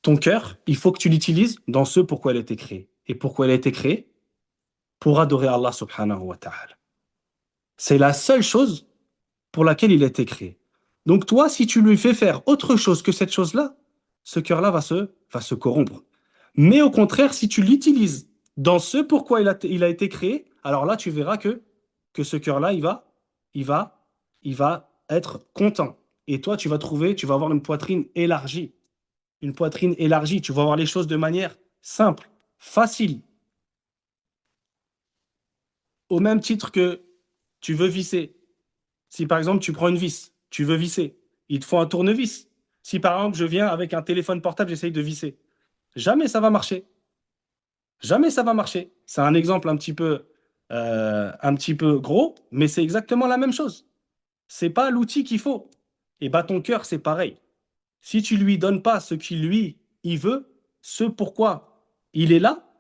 [SPEAKER 1] ton cœur, il faut que tu l'utilises dans ce pourquoi elle a été créée. Et pourquoi elle a été créée? Pour adorer Allah subhanahu wa ta'ala. C'est la seule chose pour laquelle il a été créé. Donc toi, si tu lui fais faire autre chose que cette chose-là, ce cœur-là va se corrompre. Mais au contraire, si tu l'utilises dans ce pourquoi il a été créé, alors là, tu verras que ce cœur-là, il va, il va être content. Et toi, tu vas avoir une poitrine élargie. Une poitrine élargie, tu vas voir les choses de manière simple, facile. Au même titre que tu veux visser. Si par exemple tu prends une vis, tu veux visser, il te faut un tournevis. Si par exemple je viens avec un téléphone portable, j'essaye de visser, jamais ça va marcher. Jamais ça va marcher. C'est un exemple un petit peu gros, mais c'est exactement la même chose. C'est pas l'outil qu'il faut. Et bah ton cœur, c'est pareil. Si tu lui donnes pas ce qu'il lui, il veut, ce pourquoi il est là,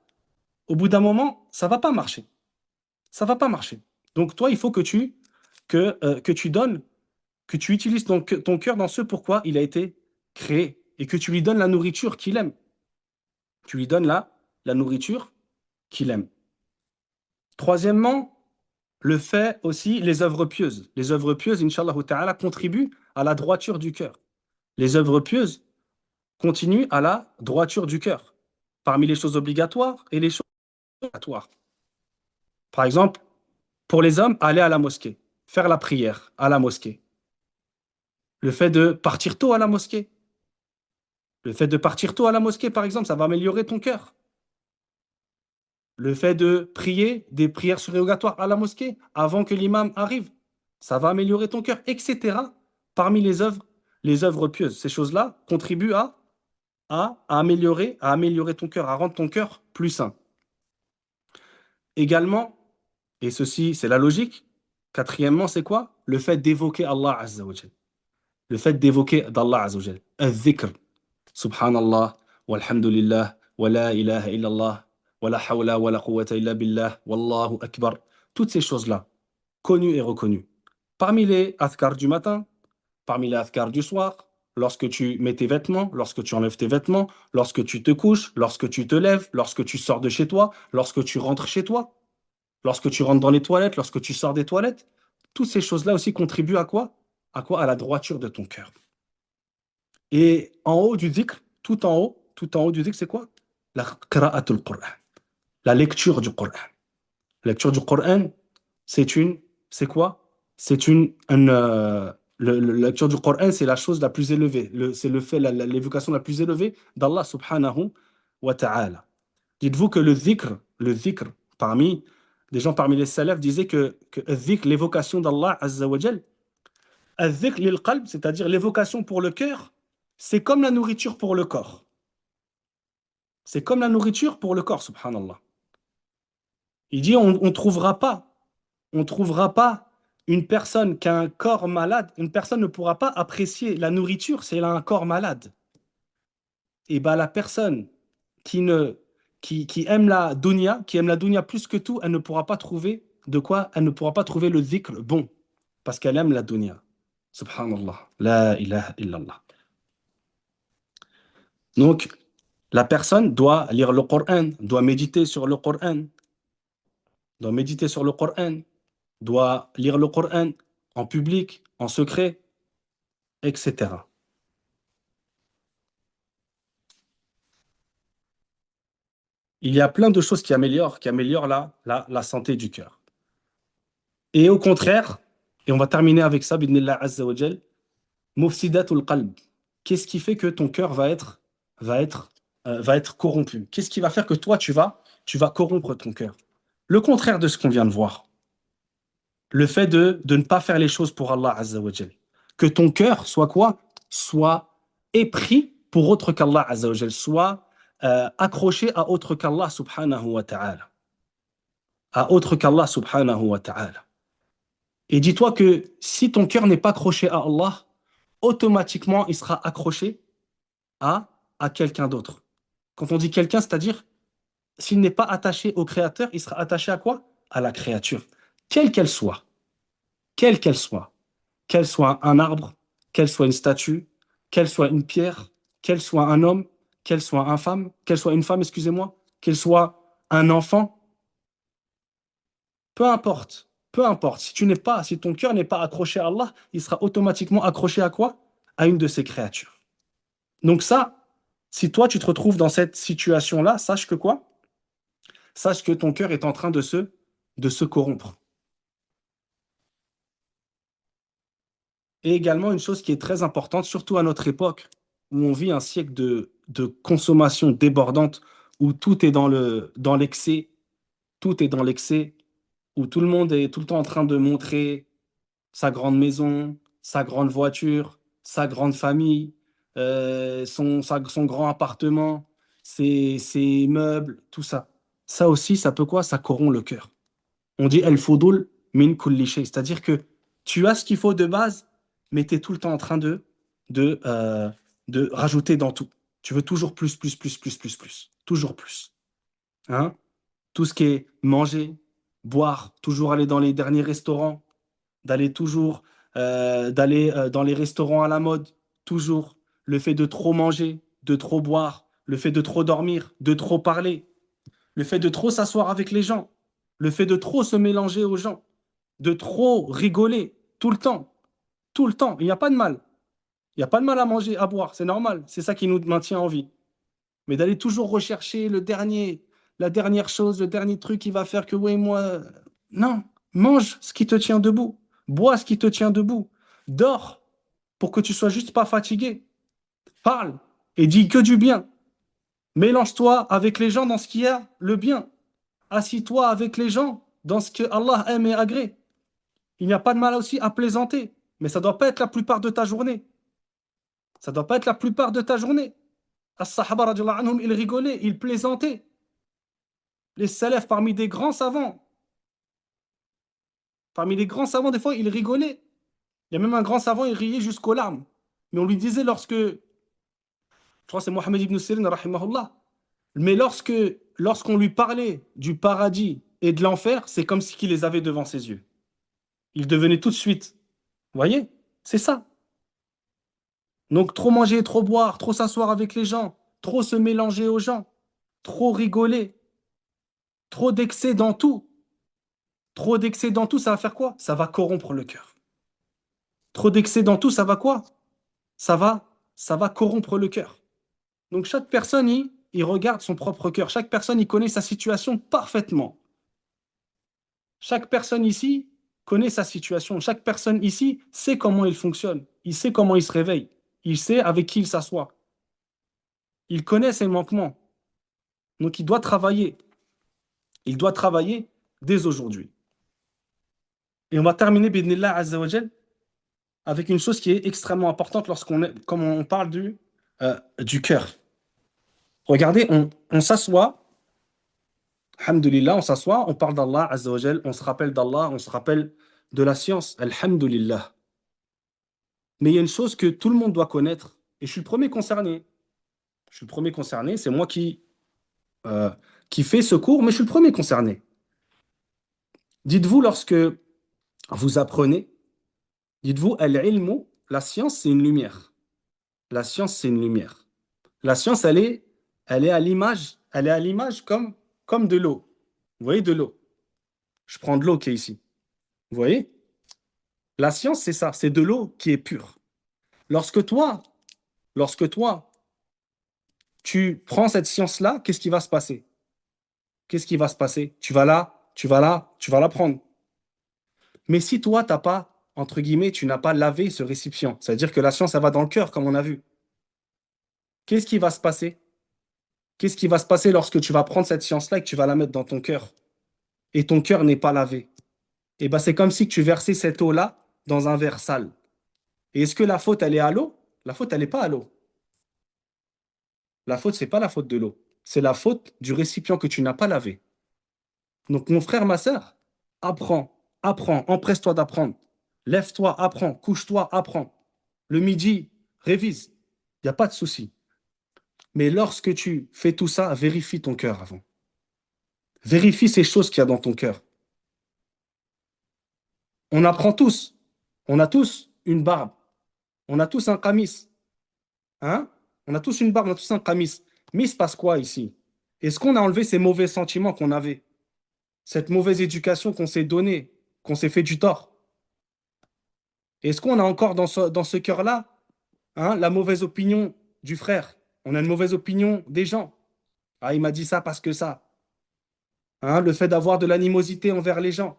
[SPEAKER 1] au bout d'un moment, ça va pas marcher. Ça va pas marcher. Donc toi, il faut que tu donnes, que tu utilises ton cœur dans ce pourquoi il a été créé et que tu lui donnes la nourriture qu'il aime. Tu lui donnes la nourriture qu'il aime. Troisièmement, le fait aussi, les œuvres pieuses. Les œuvres pieuses, Inch'Allah ta'ala, contribuent à la droiture du cœur. Les œuvres pieuses continuent à la droiture du cœur. Parmi les choses obligatoires et les choses obligatoires. Par exemple, pour les hommes, aller à la mosquée, faire la prière à la mosquée. Le fait de partir tôt à la mosquée. Le fait de partir tôt à la mosquée, par exemple, ça va améliorer ton cœur. Le fait de prier des prières surrogatoires à la mosquée avant que l'imam arrive, ça va améliorer ton cœur, etc. Parmi les œuvres pieuses, ces choses-là contribuent à améliorer ton cœur, à rendre ton cœur plus sain. Également, et ceci, c'est la logique, quatrièmement, c'est quoi? Le fait d'évoquer Allah Azza wa Jal. Le fait d'évoquer d'Allah Azza wa Jal. Al-dhikr. Subhanallah, walhamdulillah, wa la ilaha illallah, wa la hawla wa la quwwata illa billah, wallahu akbar. Toutes ces choses-là, connues et reconnues. Parmi les athkars du matin, parmi les athkars du soir, lorsque tu mets tes vêtements, lorsque tu enlèves tes vêtements, lorsque tu te couches, lorsque tu te lèves, lorsque tu sors de chez toi, lorsque tu rentres chez toi, lorsque tu rentres dans les toilettes, lorsque tu sors des toilettes, toutes ces choses-là aussi contribuent à quoi? À quoi? À la droiture de ton cœur. Et en haut du dhikr, tout en haut du dhikr, c'est quoi? La qira'atul Qur'an, la lecture du Qur'an. La lecture du Qur'an, c'est une, c'est quoi? C'est la lecture du Coran, c'est la chose la plus élevée. C'est le fait, l'évocation la plus élevée d'Allah subhanahu wa ta'ala. Dites-vous que le dhikr, parmi, des gens parmi les salafs disaient que le dhikr, l'évocation d'Allah azza wa jal, le dhikr lil qalb, c'est-à-dire l'évocation pour le cœur, c'est comme la nourriture pour le corps. C'est comme la nourriture pour le corps, subhanallah. Il dit, on trouvera pas une personne qui a un corps malade, une personne ne pourra pas apprécier la nourriture si elle a un corps malade. Et ben la personne qui ne qui aime qui aime la dunya plus que tout, elle ne pourra pas trouver de quoi, elle ne pourra pas trouver le dhikr bon parce qu'elle aime la dunya. Subhanallah, la ilaha illallah. Donc la personne doit lire le Coran, doit méditer sur le Coran, doit méditer sur le Coran, doit lire le Coran en public, en secret, etc. Il y a plein de choses qui améliorent la santé du cœur. Et au contraire, et on va terminer avec ça, bidnillah azza wa jal, mufsidatul qalb. Qu'est-ce qui fait que ton cœur va être, va être corrompu? Qu'est-ce qui va faire que toi, tu vas corrompre ton cœur? Le contraire de ce qu'on vient de voir. Le fait de ne pas faire les choses pour Allah azza wa jal. Que ton cœur soit quoi? Soit épris pour autre qu'Allah azza wa jal, soit accroché à autre qu'Allah subhanahu wa ta'ala. À autre qu'Allah subhanahu wa ta'ala. Et dis-toi que si ton cœur n'est pas accroché à Allah, automatiquement il sera accroché à quelqu'un d'autre. Quand on dit quelqu'un, c'est-à-dire s'il n'est pas attaché au Créateur, il sera attaché à quoi? À la créature, quelle qu'elle soit, quelle qu'elle soit un arbre, qu'elle soit une statue, qu'elle soit une pierre, qu'elle soit un homme, qu'elle soit une femme, excusez-moi, qu'elle soit un enfant, peu importe, si ton cœur n'est pas accroché à Allah, il sera automatiquement accroché à quoi? À une de ses créatures. Donc ça, si toi tu te retrouves dans cette situation-là, sache que quoi? Sache que ton cœur est en train de se corrompre. Et également une chose qui est très importante, surtout à notre époque, où on vit un siècle de consommation débordante, où tout est dans l'excès, tout est dans l'excès, où tout le monde est tout le temps en train de montrer sa grande maison, sa grande voiture, sa grande famille, son grand appartement, ses meubles, tout ça. Ça aussi, ça peut quoi? Ça corrompt le cœur. On dit el fudul min kulli shay, c'est-à-dire que Tu as ce qu'il faut de base, mais tu es tout le temps en train de, euh, de rajouter dans tout. Tu veux toujours plus, plus, plus, plus, plus, plus. Toujours plus. Hein? Tout ce qui est manger, boire, toujours aller dans les derniers restaurants, d'aller dans les restaurants à la mode, toujours. Le fait de trop manger, de trop boire, le fait de trop dormir, de trop parler, le fait de trop s'asseoir avec les gens, le fait de trop se mélanger aux gens, de trop rigoler tout le temps, tout le temps. Il n'y a pas de mal. Il n'y a pas de mal à manger, à boire, c'est normal. C'est ça qui nous maintient en vie. Mais d'aller toujours rechercher la dernière chose, le dernier truc qui va faire que, oui, moi, non, mange ce qui te tient debout, bois ce qui te tient debout, dors pour que tu sois juste pas fatigué, parle et dis que du bien. Mélange-toi avec les gens dans ce qui est le bien. Assis-toi avec les gens dans ce que Allah aime et agrée. Il n'y a pas de mal aussi à plaisanter, mais ça ne doit pas être la plupart de ta journée. Ça ne doit pas être la plupart de ta journée. As-Sahaba, radiallahu anhum, ils rigolaient, ils plaisantaient. Les salafs, parmi les grands savants, des fois, ils rigolaient. Il y a même un grand savant, il riait jusqu'aux larmes. Mais on lui disait je crois que c'est Mohammed ibn Sirin, rahimahullah, mais lorsqu'on lui parlait du paradis et de l'enfer, c'est comme s'il les avait devant ses yeux. Il devenait tout de suite. Vous voyez? C'est ça. Donc, trop manger, trop boire, trop s'asseoir avec les gens, trop se mélanger aux gens, trop rigoler, trop d'excès dans tout. Trop d'excès dans tout, ça va faire quoi? Ça va corrompre le cœur. Trop d'excès dans tout, ça va quoi? Ça va, ça va corrompre le cœur. Donc chaque personne, il regarde son propre cœur. Chaque personne, il connaît sa situation parfaitement. Chaque personne ici connaît sa situation. Chaque personne ici sait comment il fonctionne. Il sait comment il se réveille. Il sait avec qui il s'assoit. Il connaît ses manquements. Donc il doit travailler. Il doit travailler dès aujourd'hui. Et on va terminer, bidnillah azza wa jal, avec une chose qui est extrêmement importante comme on parle du cœur. Regardez, on s'assoit, alhamdulillah, on s'assoit, on parle d'Allah, azza wa jal, on se rappelle d'Allah, on se rappelle de la science, alhamdulillah. Mais il y a une chose que tout le monde doit connaître, et je suis le premier concerné. Je suis le premier concerné, c'est moi euh, qui fais ce cours, mais je suis le premier concerné. Dites-vous, lorsque vous apprenez, dites-vous, al-ilmu, la science, c'est une lumière. La science, c'est une lumière. La science, elle est à l'image comme de l'eau. Vous voyez, de l'eau. Je prends de l'eau qui est ici. Vous voyez? La science, c'est ça, c'est de l'eau qui est pure. Lorsque toi, lorsque toi, tu prends cette science-là, qu'est-ce qui va se passer? Qu'est-ce qui va se passer? Tu vas la prendre. Mais si toi, t'as pas, entre guillemets, tu n'as pas lavé ce récipient, c'est-à-dire que la science, elle va dans le cœur, comme on a vu. Qu'est-ce qui va se passer? Qu'est-ce qui va se passer lorsque tu vas prendre cette science-là et que tu vas la mettre dans ton cœur? Et ton cœur n'est pas lavé. Et ben, c'est comme si tu versais cette eau-là dans un verre sale. Et est-ce que la faute, elle est à l'eau? La faute, elle n'est pas à l'eau. La faute, c'est pas la faute de l'eau. C'est la faute du récipient que tu n'as pas lavé. Donc, mon frère, ma sœur, apprends, apprends, empresse-toi d'apprendre. Lève-toi, apprends, couche-toi, apprends. Le midi, révise. Il n'y a pas de souci. Mais lorsque tu fais tout ça, vérifie ton cœur avant. Vérifie ces choses qu'il y a dans ton cœur. On apprend tous. On a tous une barbe. On a tous un qamis. Hein? On a tous une barbe, on a tous un qamis. Mais il se passe quoi ici? Est-ce qu'on a enlevé ces mauvais sentiments qu'on avait? Cette mauvaise éducation qu'on s'est donnée, qu'on s'est fait du tort? Est-ce qu'on a encore dans ce cœur-là, hein, la mauvaise opinion du frère? On a une mauvaise opinion des gens. Ah, il m'a dit ça parce que ça. Hein, le fait d'avoir de l'animosité envers les gens.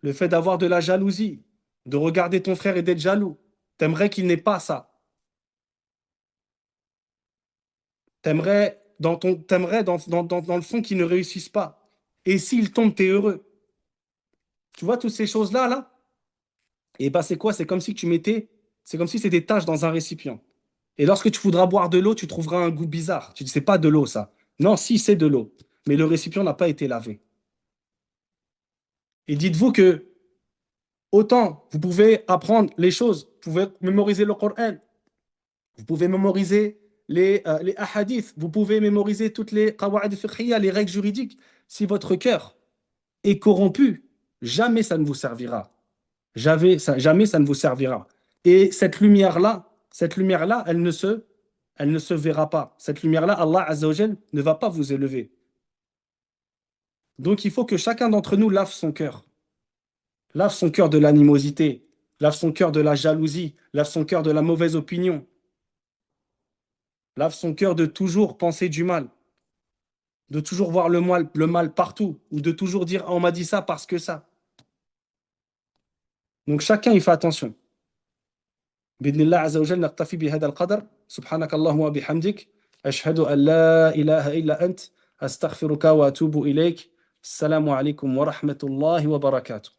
[SPEAKER 1] Le fait d'avoir de la jalousie. De regarder ton frère et d'être jaloux. T'aimerais qu'il n'ait pas ça. T'aimerais dans le fond qu'il ne réussisse pas. Et s'il tombe, t'es heureux. Tu vois, toutes ces choses-là, là, et ben c'est quoi? C'est comme si c'était des taches dans un récipient. Et lorsque tu voudras boire de l'eau, tu trouveras un goût bizarre. Tu dis, c'est pas de l'eau, ça. Non, si, c'est de l'eau. Mais le récipient n'a pas été lavé. Et dites-vous que
[SPEAKER 2] Autant vous pouvez apprendre les choses, vous pouvez mémoriser le Coran, vous pouvez mémoriser les hadiths, vous pouvez mémoriser toutes les qawa'id fiqhiyya, les règles juridiques. Si votre cœur est corrompu, jamais ça ne vous servira. Jamais ça ne vous servira. Et cette lumière-là, elle ne se verra pas. Cette lumière-là, Allah Azza wa Jal ne va pas vous élever. Donc il faut que chacun d'entre nous lave son cœur de l'animosité, lave son cœur de la jalousie, lave son cœur de la mauvaise opinion, lave son cœur de toujours penser du mal, de toujours voir le mal partout, ou de toujours dire ah, on m'a dit ça parce que ça. Donc chacun il fait attention. بإذن الله عز وجل نقتفي بهذا القدر سبحانك اللهم وبحمدك أشهد أن لا إله إلا أنت أستغفرك وأتوب إليك السلام عليكم ورحمة الله وبركاته